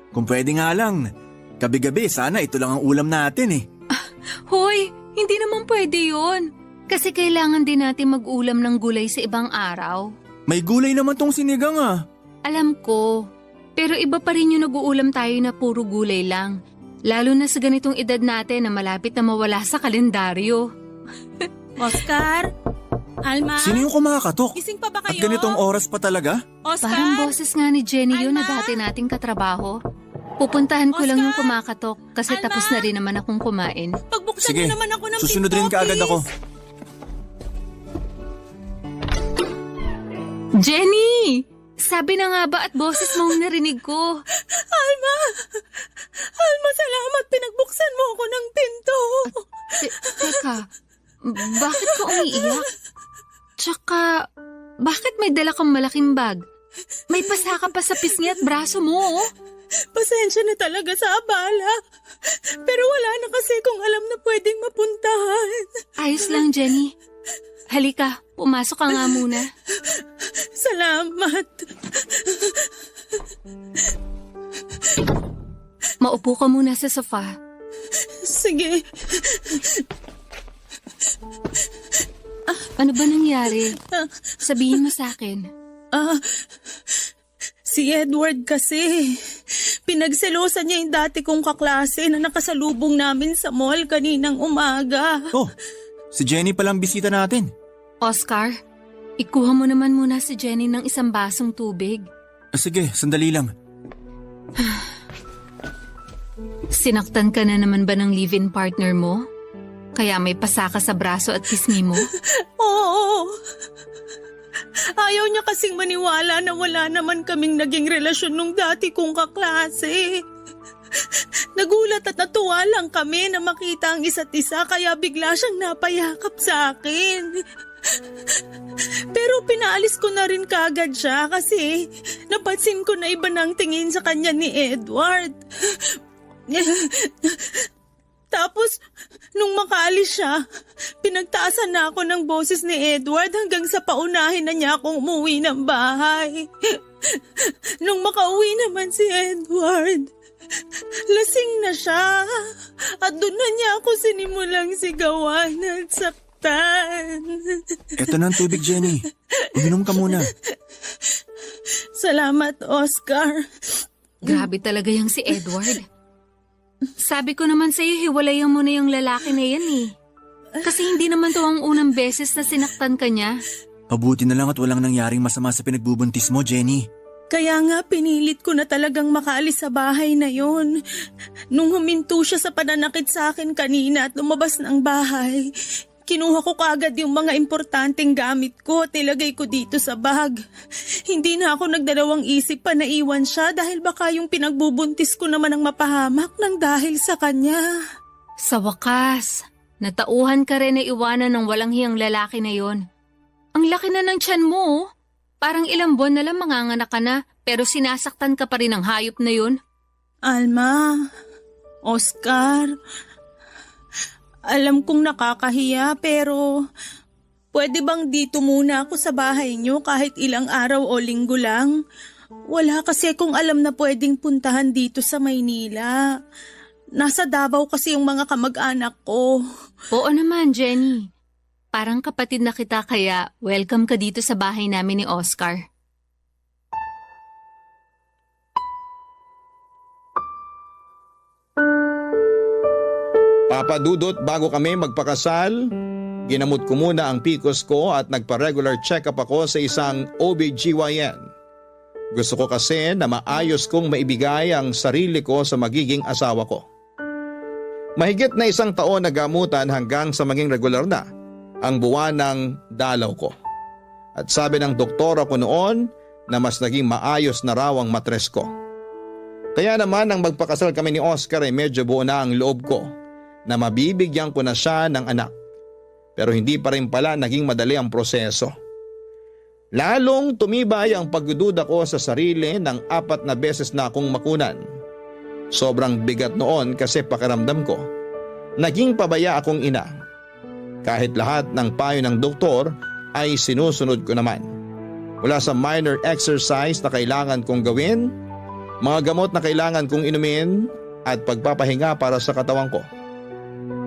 Kung pwede nga lang, gabi-gabi sana ito lang ang ulam natin eh. Hoy, hindi naman pwede yun. Kasi kailangan din natin mag-ulam ng gulay sa ibang araw. May gulay naman tong sinigang ah. Alam ko, pero iba pa rin yung nag-uulam tayo na puro gulay lang. Lalo na sa ganitong edad natin na malapit na mawala sa kalendaryo. Oscar? Alma? Sino yung kumakatok? Gising pa ba At kayo? ganitong oras pa talaga? Oscar? Parang boses nga ni Jenny yun na Alma? dati nating katrabaho. Pupuntahan ko lang Oscar? yung kumakatok kasi Alma? tapos na rin naman akong kumain. Pagbuksan Sige, mo naman ako ng susunod pinto, rin kaagad please. ako. Jenny! Sabi na nga ba at boses mong narinig ko? Alma! Alma, salamat. Pinagbuksan mo ako ng pinto. Teka, bakit ka umiiyak? Tsaka, bakit may dala kang malaking bag? May pasa ka pa sa pisngi at braso mo, oh. Pasensya na talaga sa abala. Pero wala na kasi kung alam na pwedeng mapuntahan. Ayos lang, Jenny. Halika, pumasok ka nga muna. Salamat. Maupo ka muna sa sofa. Sige. Ano ba nangyari? Sabihin mo sa akin. Si Edward kasi. Pinagselosan niya yung dati kong kaklase na nakasalubong namin sa mall kaninang umaga. Oh, si Jenny palang bisita natin. Oscar, ikuha mo naman muna si Jenny ng isang basong tubig. Sige, sandali lang. Sinaktan ka na naman ba ng live-in partner mo? Kaya may pasa ka sa braso at pisngi mo? Oo. Ayaw niya kasing maniwala na wala naman kaming naging relasyon nung dati kong kaklase. Nagulat at natuwa lang kami na makita ang isa't isa kaya bigla siyang napayakap sa akin. Pero pinaalis ko na rin kaagad siya kasi napansin ko na iba na ang tingin sa kanya ni Edward. Tapos, nung makaalis siya, pinagtaasan na ako ng boses ni Edward hanggang sa paunahin na niya akong umuwi ng bahay. Nung makauwi naman si Edward, lasing na siya at doon na niya ako sinimulang sigawan at saktan. Eto na ang tubig, Jenny. Uminom ka muna. Salamat, Oscar. Grabe talaga yung si Edward. Sabi ko naman sa'yo, hiwalayan mo na yung lalaki na yan eh. Kasi hindi naman to ang unang beses na sinaktan ka niya. Mabuti na lang at walang nangyaring masama sa pinagbubuntis mo, Jenny. Kaya nga pinilit ko na talagang makaalis sa bahay na yon. Nung huminto siya sa pananakit sa akin kanina at lumabas ng bahay, kinuha ko kaagad yung mga importanteng gamit ko at nilagay ko dito sa bag. Hindi na ako nagdalawang isip pa na iwan siya dahil baka yung pinagbubuntis ko naman ang mapahamak ng dahil sa kanya. Sa wakas, natauhan ka rin na iwanan ng walang hiyang lalaki na yon. Ang laki na ng tiyan mo, oh. Parang ilang buwan na lang manganganak ka na, pero sinasaktan ka pa rin ng hayop na yun. Alma, Oscar, alam kong nakakahiya pero pwede bang dito muna ako sa bahay niyo kahit ilang araw o linggo lang? Wala kasi akong alam na pwedeng puntahan dito sa Maynila. Nasa Davao kasi yung mga kamag-anak ko. Oo naman, Jenny. Parang kapatid na kita kaya welcome ka dito sa bahay namin ni Oscar. Papa Dudut, bago kami magpakasal, ginamot ko muna ang PCOS ko at nagpa-regular check-up ako sa isang OBGYN. Gusto ko kasi na maayos kong maibigay ang sarili ko sa magiging asawa ko. Mahigit na 1 taon na gamutan hanggang sa maging regular na ang buwan ng dalaw ko. At sabi ng doktora ko noon na mas naging maayos na raw ang matres ko. Kaya naman nang magpakasal kami ni Oscar ay medyo buo na ang loob ko na mabibigyan ko na siya ng anak. Pero hindi pa rin pala naging madali ang proseso. Lalong tumibay ang pagdududa ko sa sarili ng 4 na beses na akong makunan. Sobrang bigat noon kasi pakiramdam ko. Naging pabaya akong ina. Kahit lahat ng payo ng doktor ay sinusunod ko naman. Mula sa minor exercise na kailangan kong gawin, mga gamot na kailangan kong inumin at pagpapahinga para sa katawan ko.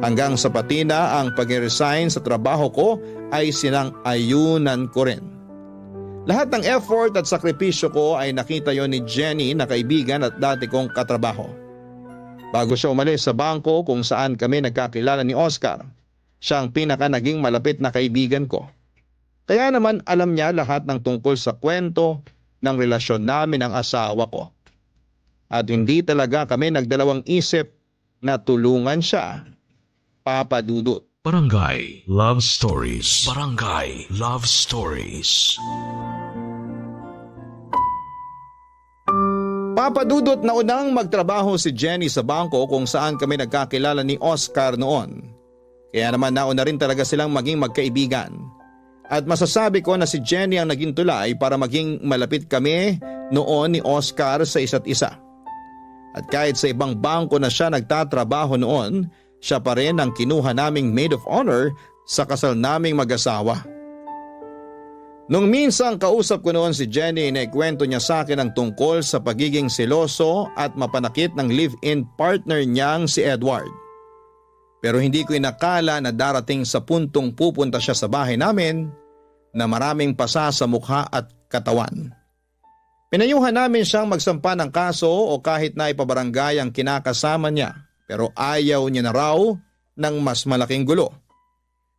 Hanggang sa pati na ang pag-resign sa trabaho ko ay sinang-ayunan ko rin. Lahat ng effort at sakripisyo ko ay nakita yon ni Jenny na kaibigan at dati kong katrabaho. Bago siya umalis sa bangko kung saan kami nagkakilala ni Oscar, siya ang pinaka naging malapit na kaibigan ko. Kaya naman alam niya lahat ng tungkol sa kwento ng relasyon namin ng asawa ko. At hindi talaga kami nagdalawang isip na tulungan siya. Papa Dudut. Barangay Love Stories. Barangay Love Stories. Papa Dudut, na unang magtrabaho si Jenny sa bangko kung saan kami nagkakilala ni Oscar noon. Kaya naman nauna rin talaga silang maging magkaibigan. At masasabi ko na si Jenny ang naging tulay para maging malapit kami noon ni Oscar sa isa't isa. At kahit sa ibang bangko na siya nagtatrabaho noon, siya pa rin ang kinuha naming maid of honor sa kasal naming mag-asawa. Nung minsang kausap ko noon si Jenny, naikwento niya sa akin ang tungkol sa pagiging seloso at mapanakit ng live-in partner niyang si Edward. Pero hindi ko inakala na darating sa puntong pupunta siya sa bahay namin na maraming pasa sa mukha at katawan. Pinayuhan namin siyang magsampa ng kaso o kahit na ipabarangay ang kinakasama niya. Pero ayaw niya na raw ng mas malaking gulo.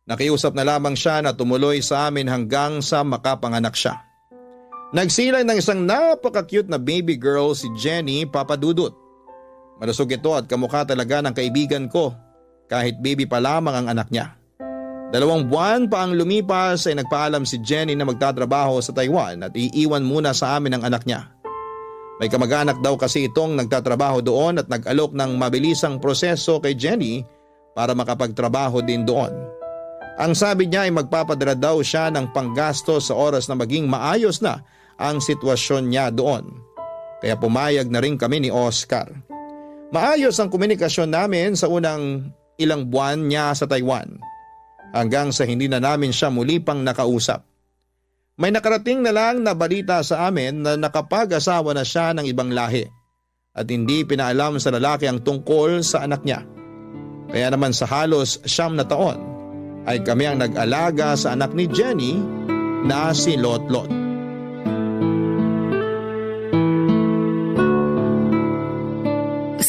Nakiusap na lamang siya na tumuloy sa amin hanggang sa makapanganak siya. Nagsilay ng isang napaka-cute na baby girl si Jenny, Papa Dudut. Malusog ito at kamukha talaga ng kaibigan ko kahit baby pa lamang ang anak niya. 2 buwan pa ang lumipas ay nagpaalam si Jenny na magtatrabaho sa Taiwan at iiwan muna sa amin ang anak niya. May kamag-anak daw kasi itong nagtatrabaho doon at nag-alok ng mabilisang proseso kay Jenny para makapagtrabaho din doon. Ang sabi niya ay magpapadala daw siya ng panggasto sa oras na maging maayos na ang sitwasyon niya doon. Kaya pumayag na rin kami ni Oscar. Maayos ang komunikasyon namin sa unang ilang buwan niya sa Taiwan. Hanggang sa hindi na namin siya muli pang nakausap. May nakarating na lang na balita sa amin na nakapag-asawa na siya ng ibang lahi at hindi pinaalam sa lalaki ang tungkol sa anak niya. Kaya naman sa halos 9 na taon ay kami ang nag-alaga sa anak ni Jenny na si Lotlot.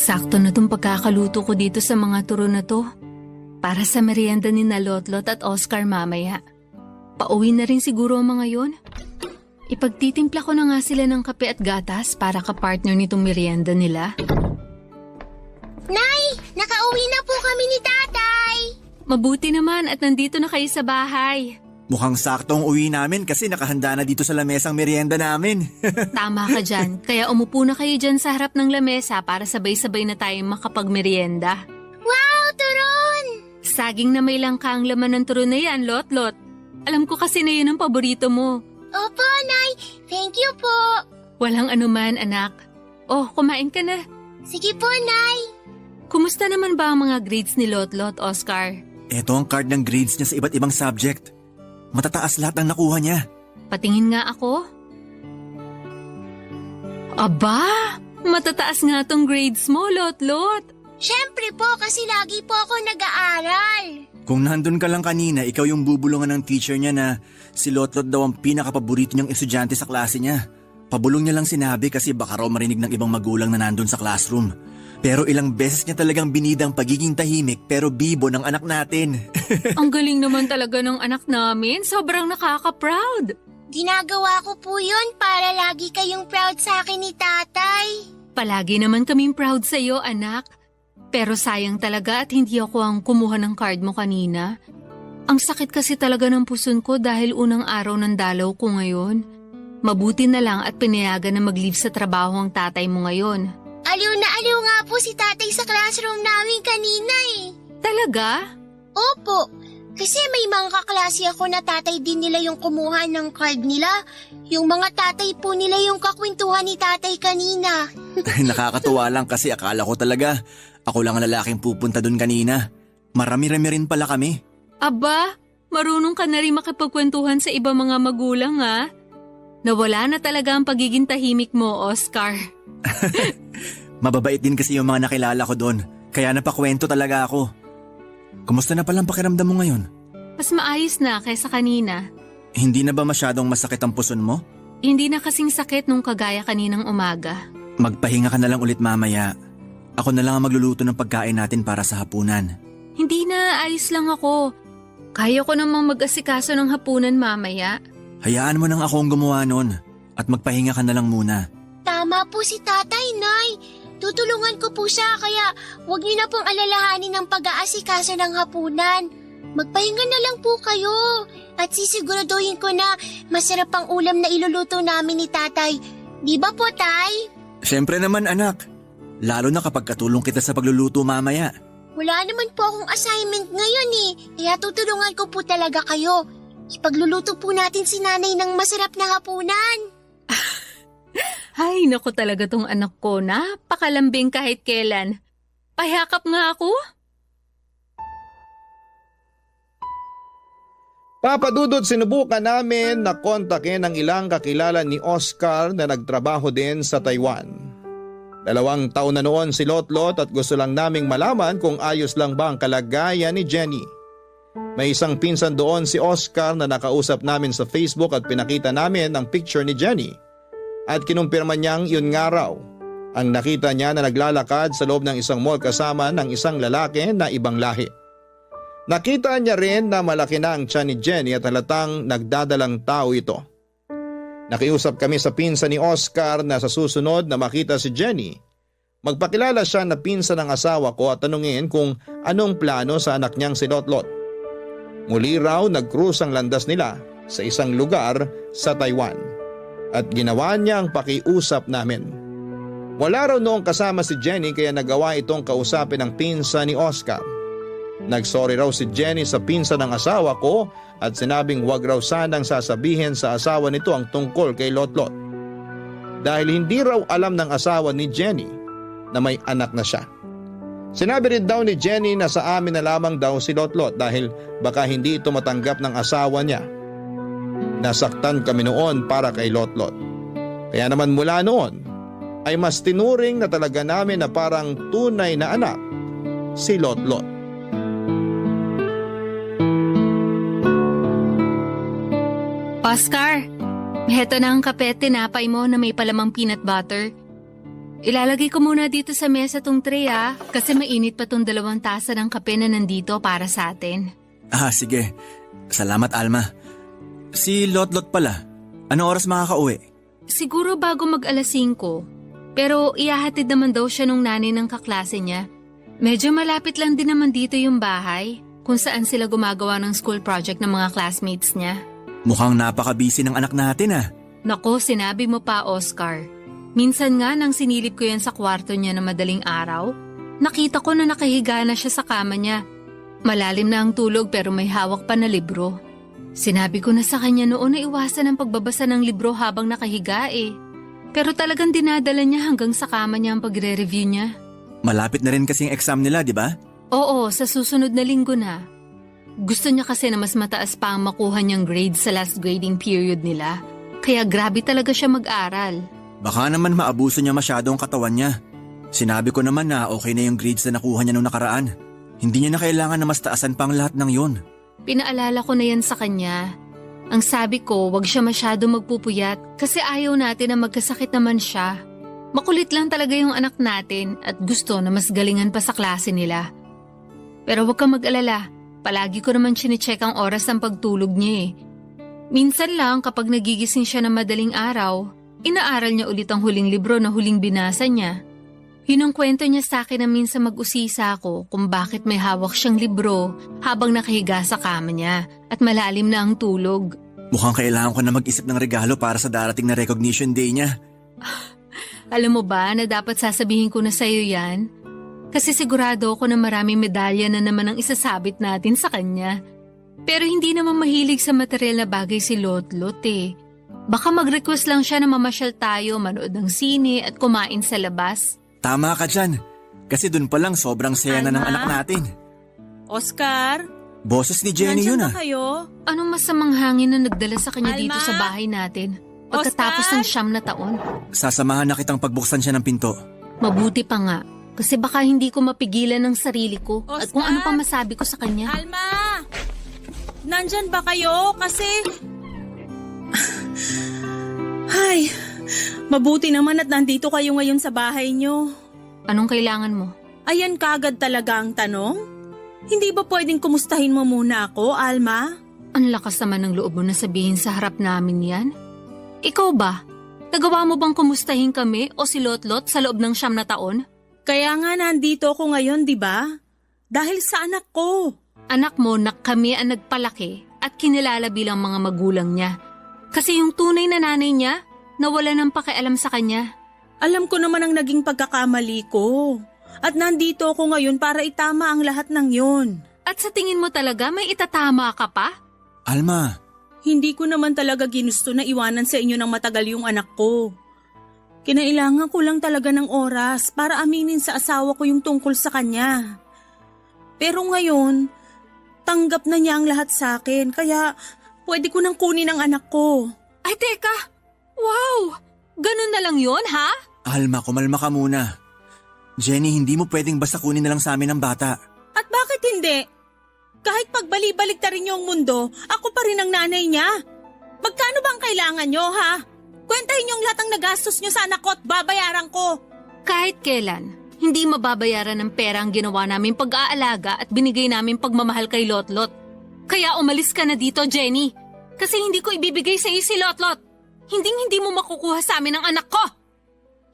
Sakto na itong pagkakaluto ko dito sa mga turon na to para sa merienda ni na Lotlot at Oscar mamaya. Pauwi na rin siguro ang mga yon. Ipagtitimpla ko na nga sila ng kape at gatas para kapartner nitong merienda nila. Nay! Nakauwi na po kami ni Tatay! Mabuti naman at nandito na kayo sa bahay. Mukhang saktong uwi namin kasi nakahanda na dito sa lamesang merienda namin. Tama ka dyan. Kaya umupo na kayo dyan sa harap ng lamesa para sabay-sabay na tayong makapagmerienda. Wow! Turon! Saging na may langka ang laman ng turon na yan, Lotlot. Alam ko kasi na yun ang paborito mo. Opo, Nay. Thank you po. Walang anuman, anak. Oh, kumain ka na. Sige po, Nay. Kumusta naman ba ang mga grades ni Lotlot, Oscar? Ito ang card ng grades niya sa iba't ibang subject. Matataas lahat ang nakuha niya. Patingin nga ako. Aba, matataas nga tong grades mo, Lotlot. Siyempre po kasi lagi po ako nag-aaral. Kung nandun ka lang kanina, ikaw yung bubulungan ng teacher niya na si Lotlot daw ang pinakapaborito niyang estudyante sa klase niya. Pabulong niya lang sinabi kasi baka raw marinig ng ibang magulang na nandun sa classroom. Pero ilang beses niya talagang binidang pagiging tahimik pero bibo ng anak natin. Ang galing naman talaga ng anak namin. Sobrang nakaka-proud. Ginagawa ko po yun para lagi kayong proud sa akin ni tatay. Palagi naman kaming proud sa iyo, anak. Pero sayang talaga at hindi ako ang kumuha ng card mo kanina. Ang sakit kasi talaga ng puson ko dahil unang araw ng dalaw ko ngayon. Mabuti na lang at pinayagan na mag-leave sa trabaho ang tatay mo ngayon. Aliw na aliw nga po si tatay sa classroom namin kanina eh. Talaga? Opo, kasi may mga kaklase ako na tatay din nila yung kumuha ng card nila. Yung mga tatay po nila yung kakwentuhan ni tatay kanina. Nakakatuwa lang kasi akala ko talaga ako lang ang lalaking pupunta dun kanina. Marami-rami rin pala kami. Aba, marunong ka na rin makipagkwentuhan sa iba mga magulang ha? Nawala na talaga ang pagiging tahimik mo, Oscar. Mababait din kasi yung mga nakilala ko doon, kaya napakwento talaga ako. Kumusta na palang pakiramdam mo ngayon? Mas maayos na kaysa kanina. Hindi na ba masyadong masakit ang puson mo? Hindi na kasing sakit nung kagaya kaninang umaga. Magpahinga ka na lang ulit mamaya. Ako na lang ang magluluto ng pagkain natin para sa hapunan. Hindi na, ayos lang ako. Kaya ko namang mag-asikaso ng hapunan mamaya. Hayaan mo nang ako ang gumawa nun at magpahinga ka na lang muna. Tama po si tatay, Nay. Tutulungan ko po siya kaya huwag niyo na pong alalahanin ng pag-aasikaso ng hapunan. Magpahinga na lang po kayo at sisiguraduhin ko na masarap ang ulam na iluluto namin ni tatay. Di ba po, tay? Siyempre naman anak, lalo na kapag katulong kita sa pagluluto mamaya. Wala naman po akong assignment ngayon eh, kaya tutulungan ko po talaga kayo. Ipagluluto po natin si nanay ng masarap na hapunan. Ay, naku talaga tong anak ko. Napakalambing kahit kailan. Pahakap nga ako. Papa Dudut, sinubukan namin na kontakin ang ilang kakilala ni Oscar na nagtrabaho din sa Taiwan. 2 taon na noon si Lotlot at gusto lang naming malaman kung ayos lang ba ang kalagayan ni Jenny. May isang pinsan doon si Oscar na nakausap namin sa Facebook at pinakita namin ang picture ni Jenny. At kinumpirma niyang yun nga raw. Ang nakita niya na naglalakad sa loob ng isang mall kasama ng isang lalaki na ibang lahi. Nakita niya rin na malaki na ang tiyan ni Jenny at halatang nagdadalang tao ito. Nakiusap kami sa pinsan ni Oscar na sa susunod na makita si Jenny, magpakilala siya na pinsan ng asawa ko at tanungin kung anong plano sa anak niyang si Lotlot. Muli raw nag-cruise ang landas nila sa isang lugar sa Taiwan at ginawa niya ang pakiusap namin. Wala raw noong kasama si Jenny kaya nagawa itong kausapin ng pinsan ni Oscar. Nagsorry raw si Jenny sa pinsan ng asawa ko at sinabing wag raw sanang sasabihin sa asawa nito ang tungkol kay Lotlot. Dahil hindi raw alam ng asawa ni Jenny na may anak na siya. Sinabi rin daw ni Jenny na sa amin na lamang daw si Lotlot dahil baka hindi ito matanggap ng asawa niya. Nasaktan kami noon para kay Lotlot. Kaya naman mula noon ay mas tinuring na talaga namin na parang tunay na anak si Lotlot. Oscar, heto na ang kape at tinapay mo na may palamang peanut butter. Ilalagay ko muna dito sa mesa tong tray kasi mainit pa tong 2 tasa ng kape na nandito para sa atin. Sige. Salamat Alma. Si Lotlot pala, anong oras makakauwi? Siguro bago mag-alas 5. Pero ihahatid naman daw siya nung nanay ng kaklase niya. Medyo malapit lang din naman dito yung bahay kung saan sila gumagawa ng school project ng mga classmates niya. Mukhang napaka-busy ng anak natin Nako, sinabi mo pa Oscar. Minsan nga nang sinilip ko yan sa kwarto niya na madaling araw, nakita ko na nakahiga na siya sa kama niya. Malalim na ang tulog pero may hawak pa na libro. Sinabi ko na sa kanya noon na iwasan ang pagbabasa ng libro habang nakahiga Pero talagang dinadala niya hanggang sa kama niya ang pagre-review niya. Malapit na rin kasing exam nila, di ba? Oo, sa susunod na linggo na. Gusto niya kasi na mas mataas pa ang makuha niyang grade sa last grading period nila. Kaya grabe talaga siya mag-aral. Baka naman maabuso niya masyado ang katawan niya. Sinabi ko naman na okay na yung grades na nakuha niya nung nakaraan. Hindi niya na kailangan na mas taasan pa ang lahat ng yon. Pinaalala ko na yan sa kanya. Ang sabi ko, wag siya masyado magpupuyat kasi ayaw natin na magkasakit naman siya. Makulit lang talaga yung anak natin at gusto na mas galingan pa sa klase nila. Pero wag kang mag-alala, palagi ko naman chine-check ang oras ng pagtulog niya eh. Minsan lang kapag nagigising siya ng madaling araw, inaaral niya ulit ang huling libro na huling binasa niya. Yun ang kwento niya sa akin na minsan mag-usisa ako kung bakit may hawak siyang libro habang nakahiga sa kama niya at malalim na ang tulog. Mukhang kailangan ko na mag-isip ng regalo para sa darating na recognition day niya. Alam mo ba na dapat sasabihin ko na sa'yo yan? Kasi sigurado ako na maraming medalya na naman ang isasabit natin sa kanya. Pero hindi naman mahilig sa material na bagay si Lotlot eh. Baka mag-request lang siya na mamasyal tayo, manood ng sine at kumain sa labas. Tama ka dyan. Kasi dun pa lang sobrang saya na ng Alma? anak natin. Oscar? Boses ni Jenny yun Nandiyan ah. ba kayo? Anong masamang hangin na nagdala sa kanya Alma? dito sa bahay natin? Pagkatapos Oscar? ng 9 na taon. Sasamahan na kitang pagbuksan siya ng pinto. Mabuti pa nga. Kasi baka hindi ko mapigilan ng sarili ko at kung ano pa Oscar? masabi ko sa kanya. Alma! Nandyan ba kayo? Kasi... Ay, mabuti naman at nandito kayo ngayon sa bahay nyo. Anong kailangan mo? Ayan kagad talaga ang tanong? Hindi ba pwedeng kumustahin mo muna ako, Alma? Ang lakas naman ng loob mo na sabihin sa harap namin yan. Ikaw ba? Nagawa mo bang kumustahin kami o si Lotlot sa loob ng 9 na taon? Kaya nga nandito ako ngayon, di ba? Dahil sa anak ko. Anak mo na kami ang nagpalaki at kinilala bilang mga magulang niya. Kasi yung tunay na nanay niya, nawala ng pakialam sa kanya. Alam ko naman ang naging pagkakamali ko. At nandito ako ngayon para itama ang lahat ng yon. At sa tingin mo talaga may itatama ka pa? Alma, Hindi ko naman talaga ginusto na iwanan sa inyo ng matagal yung anak ko. Kinailangan ko lang talaga ng oras para aminin sa asawa ko yung tungkol sa kanya. Pero ngayon, tanggap na niya ang lahat sa akin kaya pwede ko nang kunin ang anak ko. Ay teka! Wow! Ganun na lang yon ha? Alma, kumalma ka muna. Jenny, hindi mo pwedeng basta kunin na lang sa amin ang bata. At bakit hindi? Kahit pagbali-balik ta rin yung mundo, ako pa rin ang nanay niya. Magkano bang kailangan nyo, ha? Kwentahin yung lahat ng nagastos nyo sa anak ko at babayaran ko. Kahit kailan, hindi mababayaran ng pera ang ginawa namin pag-aalaga at binigay namin pagmamahal kay Lotlot. Kaya umalis ka na dito, Jenny. Kasi hindi ko ibibigay sa iyo si Lotlot. Hindi mo makukuha sa amin ang anak ko.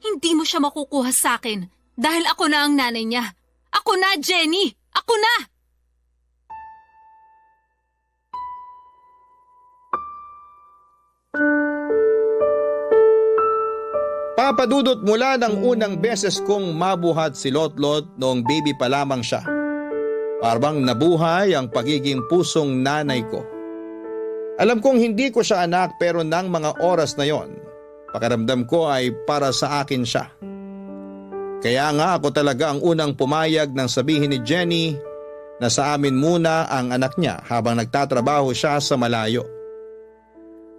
Hindi mo siya makukuha sa akin dahil ako na ang nanay niya. Ako na, Jenny! Ako na! Papadudot mula ng unang beses kong mabuhat si Lotlot noong baby pa lamang siya. Parang nabuhay ang pagiging pusong nanay ko. Alam kong hindi ko siya anak pero nang mga oras na yon, pakiramdam ko ay para sa akin siya. Kaya nga ako talaga ang unang pumayag nang sabihin ni Jenny na sa amin muna ang anak niya habang nagtatrabaho siya sa malayo.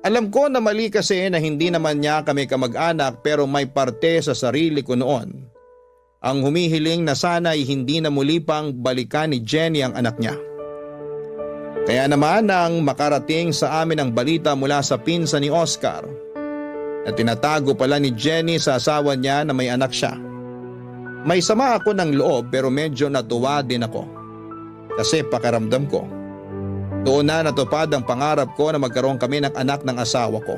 Alam ko na mali kasi na hindi naman niya kami kamag-anak pero may parte sa sarili ko noon. Ang humihiling na sana'y hindi na muli pang balikan ni Jenny ang anak niya. Kaya naman nang makarating sa amin ang balita mula sa pinsan ni Oscar na tinatago pala ni Jenny sa asawa niya na may anak siya. May sama ako ng loob pero medyo natuwa din ako. Kasi pakiramdam ko, doon na natupad ang pangarap ko na magkaroon kami ng anak ng asawa ko.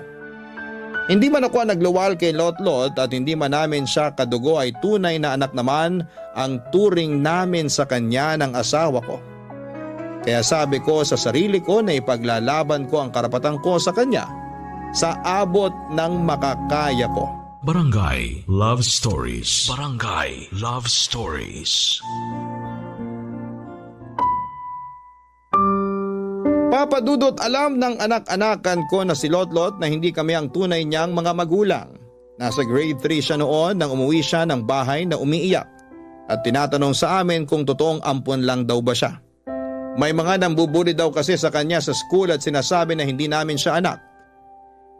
Hindi man ako nagluwal kay Lotlot at hindi man namin siya kadugo ay tunay na anak naman ang turing namin sa kanya ng asawa ko. Kaya sabi ko sa sarili ko na ipaglalaban ko ang karapatan ko sa kanya sa abot ng makakaya ko. Barangay Love Stories. Barangay Love Stories. Papadudot alam ng anak-anakan ko na si Lotlot na hindi kami ang tunay niyang mga magulang. Nasa grade 3 siya noon nang umuwi siya ng bahay na umiiyak at tinatanong sa amin kung totoong ampon lang daw ba siya. May mga nambubuli daw kasi sa kanya sa school at sinasabi na hindi namin siya anak.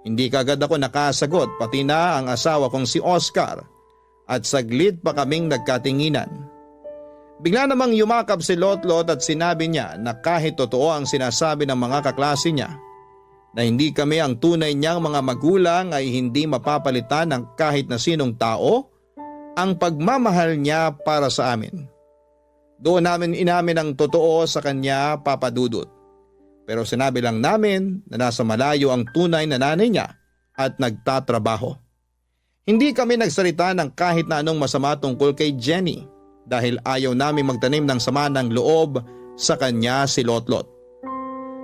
Hindi kagad ako nakasagot pati na ang asawa kong si Oscar at saglit pa kaming nagkatinginan. Bigla namang yumakap si Lotlot at sinabi niya na kahit totoo ang sinasabi ng mga kaklase niya, na hindi kami ang tunay niyang mga magulang ay hindi mapapalitan ng kahit na sinong tao ang pagmamahal niya para sa amin. Doon namin inamin ang totoo sa kanya, Papa Dudut. Pero sinabi lang namin na nasa malayo ang tunay na nanay niya at nagtatrabaho. Hindi kami nagsalita ng kahit na anong masama tungkol kay Jenny dahil ayaw namin magtanim ng sama ng loob sa kanya si Lotlot.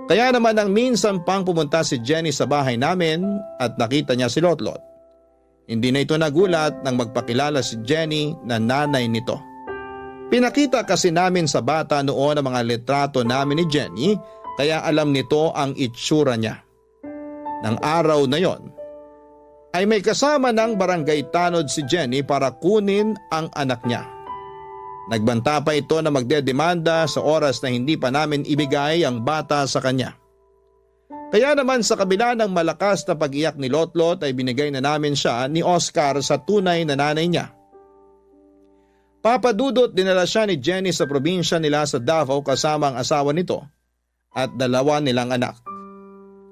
Kaya naman nang minsan pang pumunta si Jenny sa bahay namin at nakita niya si Lotlot, hindi na ito nagulat nang magpakilala si Jenny na nanay nito. Pinakita kasi namin sa bata noon ang mga litrato namin ni Jenny kaya alam nito ang itsura niya. Nang araw na yon, ay may kasama ng barangay tanod si Jenny para kunin ang anak niya. Nagbanta pa ito na magdedemanda sa oras na hindi pa namin ibigay ang bata sa kanya. Kaya naman sa kabila ng malakas na pag-iyak ni Lotlot ay binigay na namin siya ni Oscar sa tunay na nanay niya. Papa Dudut, dinala siya ni Jenny sa probinsya nila sa Davao kasama ang asawa nito at 2 nilang anak.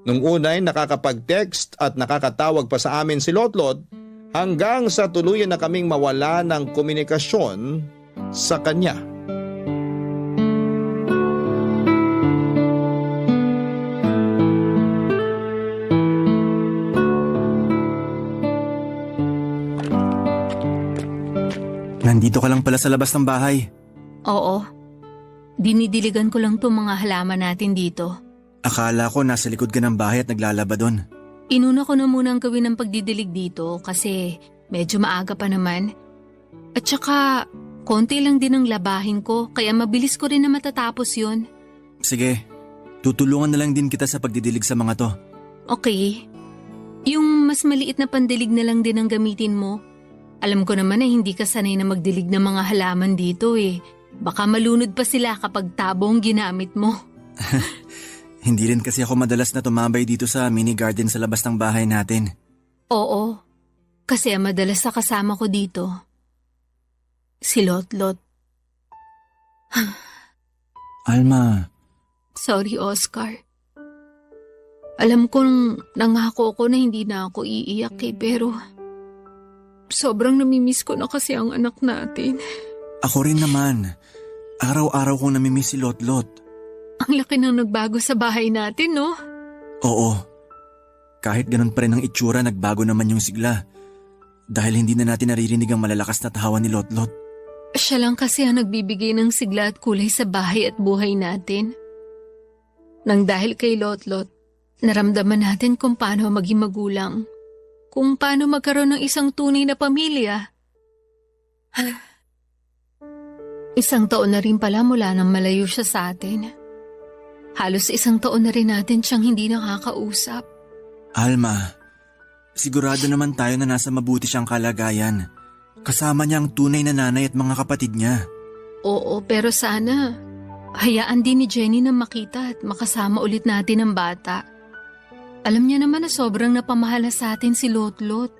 Nung unay nakakapag-text at nakakatawag pa sa amin si Lotlot hanggang sa tuluyan na kaming mawala ng komunikasyon sa kanya. Nandito ka lang pala sa labas ng bahay. Oo. Dinidiligan ko lang itong mga halaman natin dito. Akala ko nasa likod ka ng bahay at naglalaba doon. Inuna ko na muna ang gawin ng pagdidilig dito kasi medyo maaga pa naman. At saka, konti lang din ang labahin ko kaya mabilis ko rin na matatapos yun. Sige, tutulungan na lang din kita sa pagdidilig sa mga to. Okay. Yung mas maliit na pandilig na lang din ang gamitin mo. Alam ko naman na hindi ka sanay na magdilig ng mga halaman dito eh. Baka malunod pa sila kapag tabo ang ginamit mo. Hindi rin kasi ako madalas na tumambay dito sa mini garden sa labas ng bahay natin. Oo, kasi ang madalas na kasama ko dito, si Lotlot. Alma. Sorry, Oscar. Alam kong nangako ko na hindi na ako iiyak pero sobrang namimiss ko na kasi ang anak natin. Ako rin naman. Araw-araw kong namimiss si Lotlot. Ang laki ng nagbago sa bahay natin, no? Oo. Kahit ganun pa rin ang itsura, nagbago naman yung sigla. Dahil hindi na natin naririnig ang malalakas na tawa ni Lotlot. Siya lang kasi ang nagbibigay ng sigla at kulay sa bahay at buhay natin. Nang dahil kay Lotlot, naramdaman natin kung paano maging magulang. Kung paano magkaroon ng isang tunay na pamilya. Isang taon na rin pala mula nang malayo siya sa atin. Halos 1 taon na rin natin siyang hindi nakakausap. Alma, sigurado naman tayo na nasa mabuti siyang kalagayan. Kasama niya ang tunay na nanay at mga kapatid niya. Oo, pero sana hayaan din ni Jenny na makita at makasama ulit natin ang bata. Alam niya naman na sobrang napamahala sa atin si Lotlot.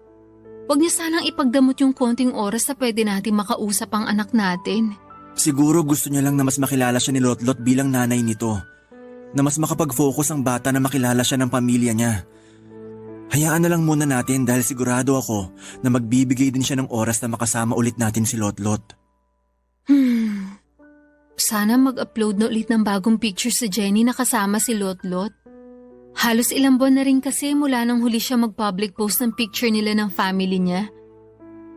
Huwag niya sanang ipagdamot yung konting oras na pwede natin makausap ang anak natin. Siguro gusto niya lang na mas makilala siya ni Lotlot bilang nanay nito. Na mas makapag-focus ang bata na makilala siya ng pamilya niya. Hayaan na lang muna natin dahil sigurado ako na magbibigay din siya ng oras na makasama ulit natin si Lotlot. Sana mag-upload na ulit ng bagong picture si Jenny na kasama si Lotlot. Halos ilang buwan na rin kasi mula nang huli siya mag-public post ng picture nila ng family niya.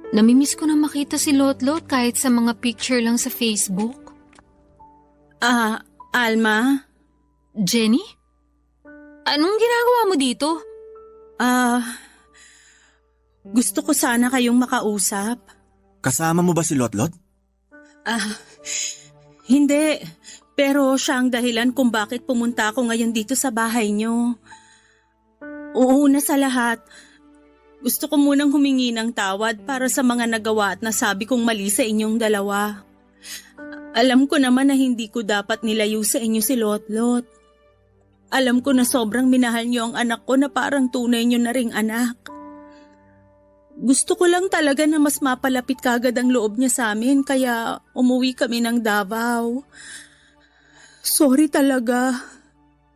Namimiss ko na makita si Lotlot kahit sa mga picture lang sa Facebook. Alma? Jenny? Anong ginagawa mo dito? Gusto ko sana kayong makausap. Kasama mo ba si Lotlot? Hindi. Pero siya ang dahilan kung bakit pumunta ako ngayon dito sa bahay niyo. Una sa lahat, gusto ko munang humingi ng tawad para sa mga nagawa at nasabi kong mali sa inyong dalawa. Alam ko naman na hindi ko dapat nilayo sa inyo si Lotlot. Alam ko na sobrang minahal niyo ang anak ko na parang tunay niyo na ring anak. Gusto ko lang talaga na mas mapalapit kagad ang loob niya sa amin kaya umuwi kami ng Davao. Sorry talaga.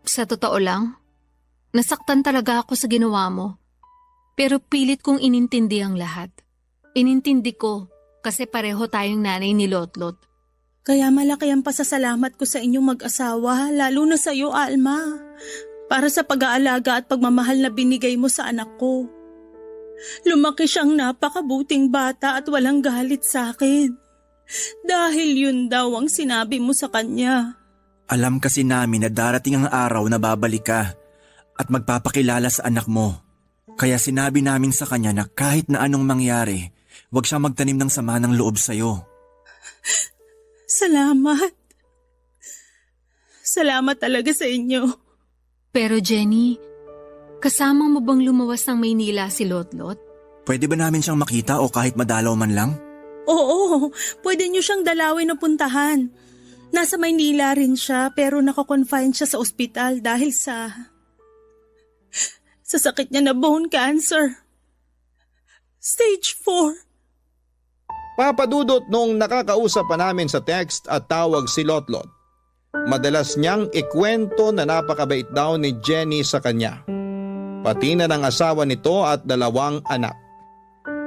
Sa totoo lang, nasaktan talaga ako sa ginawa mo. Pero pilit kong inintindi ang lahat. Inintindi ko kasi pareho tayong nanay ni Lotlot. Kaya malaki ang pasasalamat ko sa inyong mag-asawa, lalo na sa iyo, Alma. Para sa pag-aalaga at pagmamahal na binigay mo sa anak ko. Lumaki siyang napakabuting bata at walang galit sa akin. Dahil yun daw ang sinabi mo sa kanya. Alam kasi namin na darating ang araw na babalik ka at magpapakilala sa anak mo. Kaya sinabi namin sa kanya na kahit na anong mangyari, huwag siya magtanim ng sama ng loob sa'yo. Salamat. Salamat talaga sa inyo. Pero Jenny, kasama mo bang lumawas ng Maynila si Lotlot? Pwede ba namin siyang makita o kahit madalaw man lang? Oo, pwede niyo siyang dalawin o puntahan. Nasa Maynila rin siya pero nakakonfine siya sa ospital dahil sa sakit niya na bone cancer. Stage 4. Papadudot noong nakakausap pa namin sa text at tawag si Lotlot. Madalas niyang ikwento na napakabait daw ni Jenny sa kanya. Pati na ng asawa nito at 2 anak.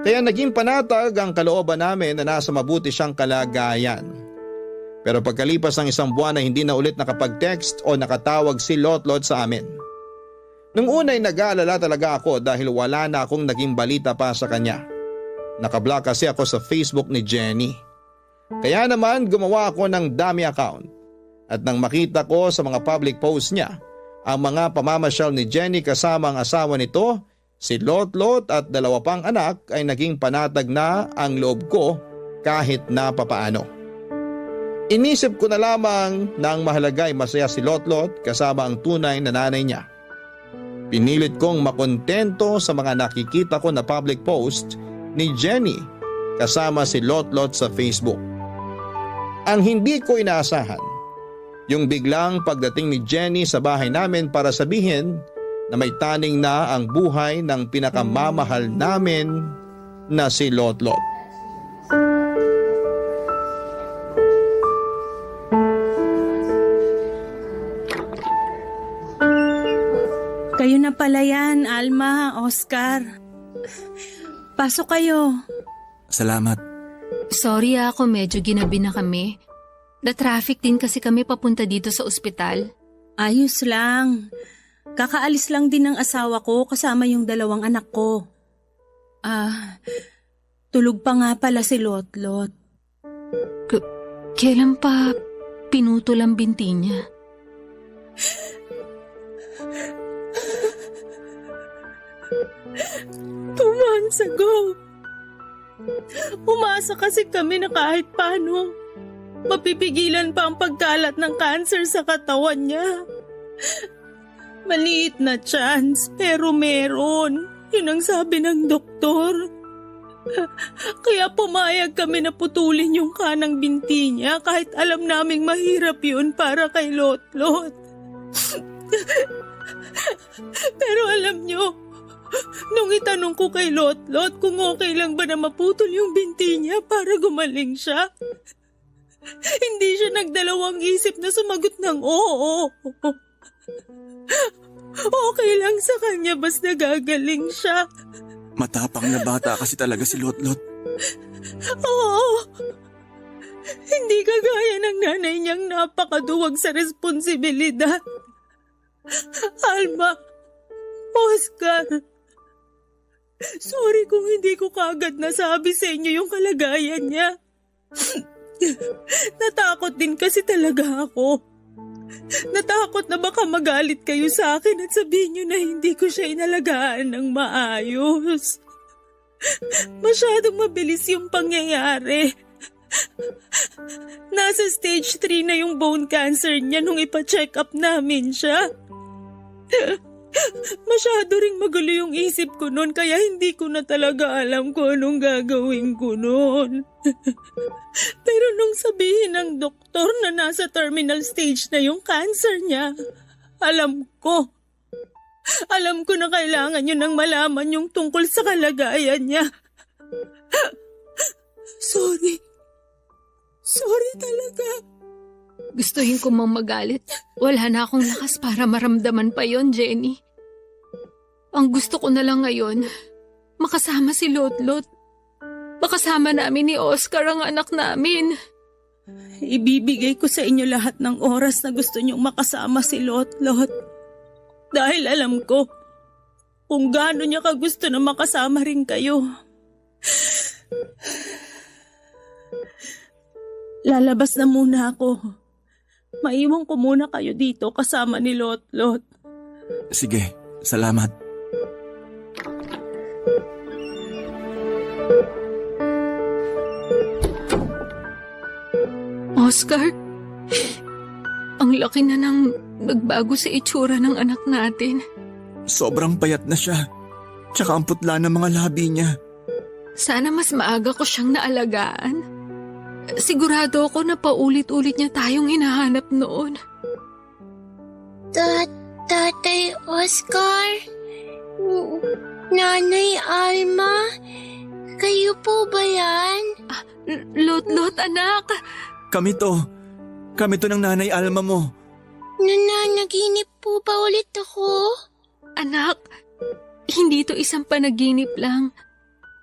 Kaya naging panatag ang kalooban namin na nasa mabuti siyang kalagayan. Pero pagkalipas ng 1 buwan na hindi na ulit nakapag-text o nakatawag si Lotlot sa amin. Nung una ay nag-aalala talaga ako dahil wala na akong naging balita pa sa kanya. Nakablock kasi ako sa Facebook ni Jenny. Kaya naman gumawa ako ng dummy account. At nang makita ko sa mga public posts niya, ang mga pamamasyal ni Jenny kasama ang asawa nito, si Lotlot at 2 pang anak ay naging panatag na ang loob ko kahit na papaano. Inisip ko na lamang na ang mahalaga ay masaya si Lotlot kasama ang tunay na nanay niya. Pinilit kong makontento sa mga nakikita ko na public post ni Jenny kasama si Lotlot sa Facebook. Ang hindi ko inaasahan, yung biglang pagdating ni Jenny sa bahay namin para sabihin na may taning na ang buhay ng pinakamamahal namin na si Lotlot. Kayo na pala yan, Alma, Oscar. Pasok kayo. Salamat. Sorry kung medyo ginabi na kami. Na-traffic din kasi kami papunta dito sa ospital. Ayos lang. Kakaalis lang din ng asawa ko kasama yung 2 anak ko. Tulog pa nga pala si Lotlot. Kailan pa pinutol ang binti niya? Two months ago. Umasa kasi kami na kahit paano mapipigilan pa ang pagkalat ng cancer sa katawan niya. Maliit na chance pero meron. Yun ang sabi ng doktor. Kaya pumayag kami na putulin yung kanang binti niya kahit alam naming mahirap yun para kay Lotlot. Pero alam nyo, nung itanong ko kay Lotlot kung okay lang ba na maputol yung binti niya para gumaling siya, hindi siya nagdalawang isip na sumagot ng oo. Okay lang sa kanya basta gagaling siya. Matapang na bata kasi talaga si Lotlot. Oo. Hindi kagaya ng nanay niyang napakaduwag sa responsibilidad. Alma, Oscar, sorry kung hindi ko kagad nasabi sa inyo yung kalagayan niya. Natakot din kasi talaga ako. Natakot na baka magalit kayo sa akin at sabihin niyo na hindi ko siya inalagaan ng maayos. Masyadong mabilis yung pangyayari. Nasa stage 3 na yung bone cancer niya nung ipa-check up namin siya. Masyado ring magulo yung isip ko noon kaya hindi ko na talaga alam kung anong gagawin ko noon. Pero nung sabihin ng doktor na nasa terminal stage na yung cancer niya, alam ko na kailangan niyo nang malaman yung tungkol sa kalagayan niya. Sorry. Sorry talaga. Gustuhin ko mang magalit. Wala na akong lakas para maramdaman pa yon, Jenny. Ang gusto ko na lang ngayon, makasama si Lotlot. Makasama namin ni Oscar ang anak namin. Ibibigay ko sa inyo lahat ng oras na gusto niyong makasama si Lotlot. Dahil alam ko kung gaano niya kagusto na makasama rin kayo. Lalabas na muna ako. Maiwan ko muna kayo dito kasama ni Lotlot. Sige, salamat. Oscar, ang laki na nang nagbago sa itsura ng anak natin. Sobrang payat na siya. Tsaka ang putla ng mga labi niya. Sana mas maaga ko siyang naalagaan. Sigurado ako na paulit-ulit niya tayong hinahanap noon. Tatay Oscar? Nanay Alma? Kayo po ba yan? Lotlot, anak. Kami to ng nanay Alma mo. Nananaginip po ba ulit ako? Anak, hindi to isang panaginip lang.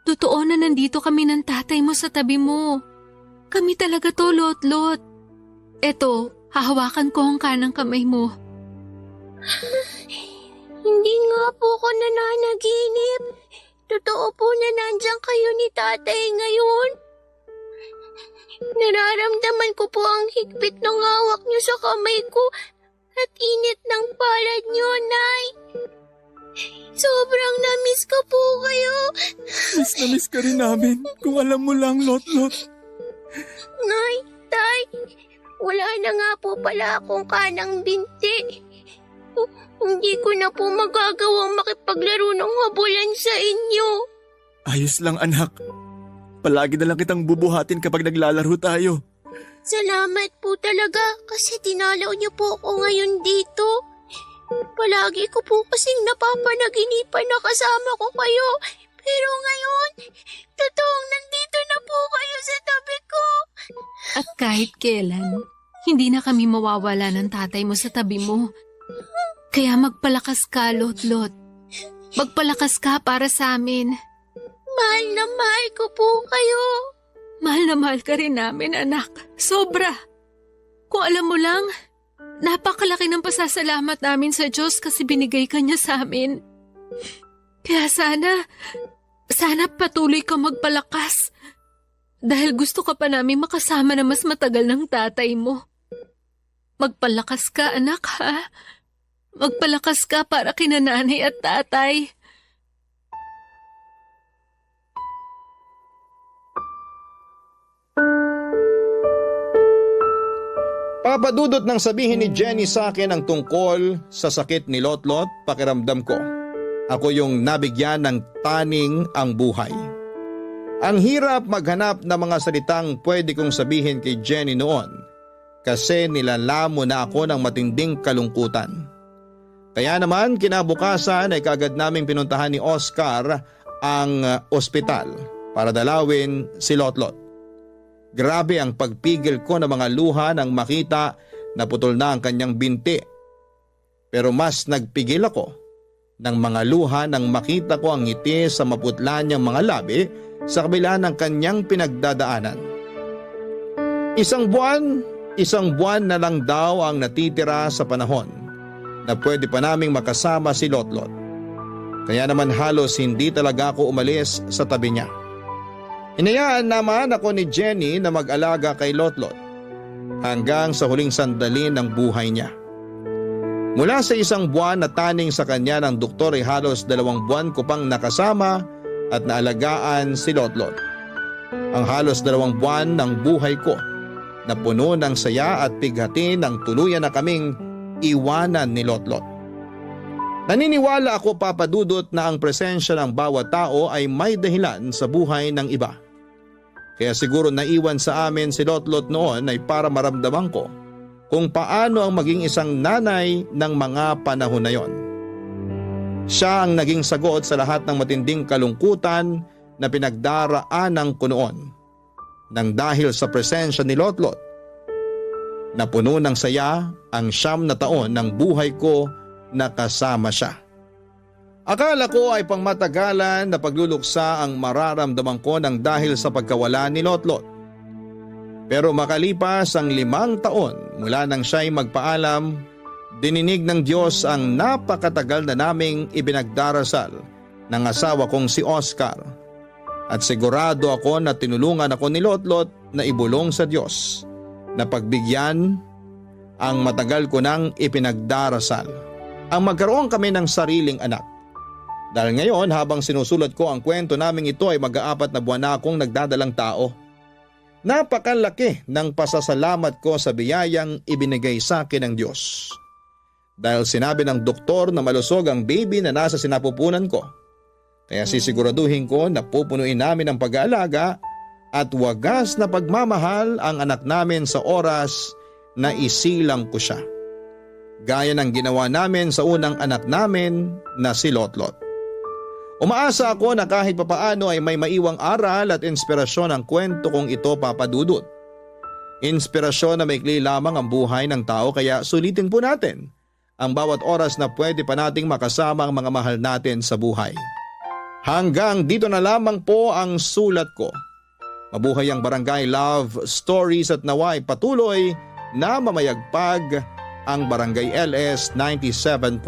Totoo na nandito kami ng tatay mo sa tabi mo. Kami talaga to, Lotlot. Eto, hahawakan ko ang kanang kamay mo. Hindi nga po ako nananaginip. Totoo po na nandiyan kayo ni tatay ngayon. Nararamdaman ko po ang higpit ng hawak niyo sa kamay ko at init ng palad niyo, Nay. Sobrang na-miss ko po kayo. Miss na miss ka rin namin. Kung alam mo lang, Lotlot. Nay, Tay, wala na nga po pala akong kanang binti. Hindi ko na po magagawang makipaglaro ng habulan sa inyo. Ayos lang, anak. Palagi na lang kitang bubuhatin kapag naglalaro tayo. Salamat po talaga kasi tinalaw niyo po ako ngayon dito. Palagi ko po kasing napapanaginipan na kasama ko kayo. Pero ngayon, totoong nandito na po kayo sa tabi ko. At kahit kailan, hindi na kami mawawala ng tatay mo sa tabi mo. Kaya magpalakas ka, Lotlot. Magpalakas ka para sa amin. Mahal na mahal ko po kayo. Mahal na mahal ka rin namin, anak. Sobra. Kung alam mo lang, napakalaki ng pasasalamat namin sa Diyos kasi binigay ka niya sa amin. Kaya sana patuloy ka magpalakas. Dahil gusto ka pa namin makasama na mas matagal ng tatay mo. Magpalakas ka, anak, ha? Magpalakas ka para kina nanay at tatay. Papadudot nang sabihin ni Jenny sa akin ang tungkol sa sakit ni Lotlot, pakiramdam ko. Ako yung nabigyan ng taning ang buhay. Ang hirap maghanap ng mga salitang pwede kong sabihin kay Jenny noon kasi nilalamo na ako ng matinding kalungkutan. Kaya naman kinabukasan ay kaagad naming pinuntahan ni Oscar ang ospital para dalawin si Lotlot. Grabe ang pagpigil ko ng mga luha nang makita na putol na ang kanyang binti. Pero mas nagpigil ako ng mga luha nang makita ko ang ngiti sa maputla niyang mga labi sa kabila ng kanyang pinagdadaanan. Isang buwan na lang daw ang natitira sa panahon na pwede pa naming makasama si Lotlot. Kaya naman halos hindi talaga ako umalis sa tabi niya. Hinayaan naman ako ni Jenny na mag-alaga kay Lotlot hanggang sa huling sandali ng buhay niya. Mula sa isang buwan na taning sa kanya ng doktor ay halos 2 buwan ko pang nakasama at naalagaan si Lotlot. Ang halos 2 buwan ng buhay ko na puno ng saya at pighati ng tuluyan na kaming iwanan ni Lotlot. Naniniwala ako, papadudot, na ang presensya ng bawat tao ay may dahilan sa buhay ng iba. Kaya siguro naiwan sa amin si Lotlot noon ay para maramdaman ko kung paano ang maging isang nanay ng mga panahon na yon. Siya ang naging sagot sa lahat ng matinding kalungkutan na pinagdaraanan ko noon. Nang dahil sa presensya ni Lotlot, napuno ng saya ang 9 na taon ng buhay ko na kasama siya. Akala ko ay pangmatagalan na pagluluksa ang mararamdaman ko nang dahil sa pagkawala ni Lotlot. Pero makalipas ang 5 taon mula nang siya'y magpaalam, dininig ng Diyos ang napakatagal na naming ibinagdarasal ng asawa kong si Oscar. At sigurado ako na tinulungan ako ni Lotlot na ibulong sa Diyos na pagbigyan ang matagal ko nang ipinagdarasal. Ang magkaroon kami ng sariling anak. Dahil ngayon habang sinusulat ko ang kwento naming ito ay mag-4 na buwan na akong nagdadalang tao. Napakalaki ng pasasalamat ko sa biyayang ibinigay sa akin ng Diyos. Dahil sinabi ng doktor na malusog ang baby na nasa sinapupunan ko. Kaya sisiguraduhin ko na pupunuin namin ang pag-aalaga at wagas na pagmamahal ang anak namin sa oras na isilang ko siya. Gaya ng ginawa namin sa unang anak namin na si Lotlot. Umaasa ako na kahit papaano ay may maiwang aral at inspirasyon ang kwento kong ito, Papa Dudut. Inspirasyon na maikli lamang ang buhay ng tao kaya sulitin po natin ang bawat oras na pwede pa nating makasama ang mga mahal natin sa buhay. Hanggang dito na lamang po ang sulat ko. Mabuhay ang Barangay Love Stories at naway patuloy na mamayagpag ang Barangay LS 97.1.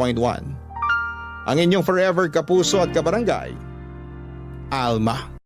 Ang inyong forever kapuso at kabarangay, Alma.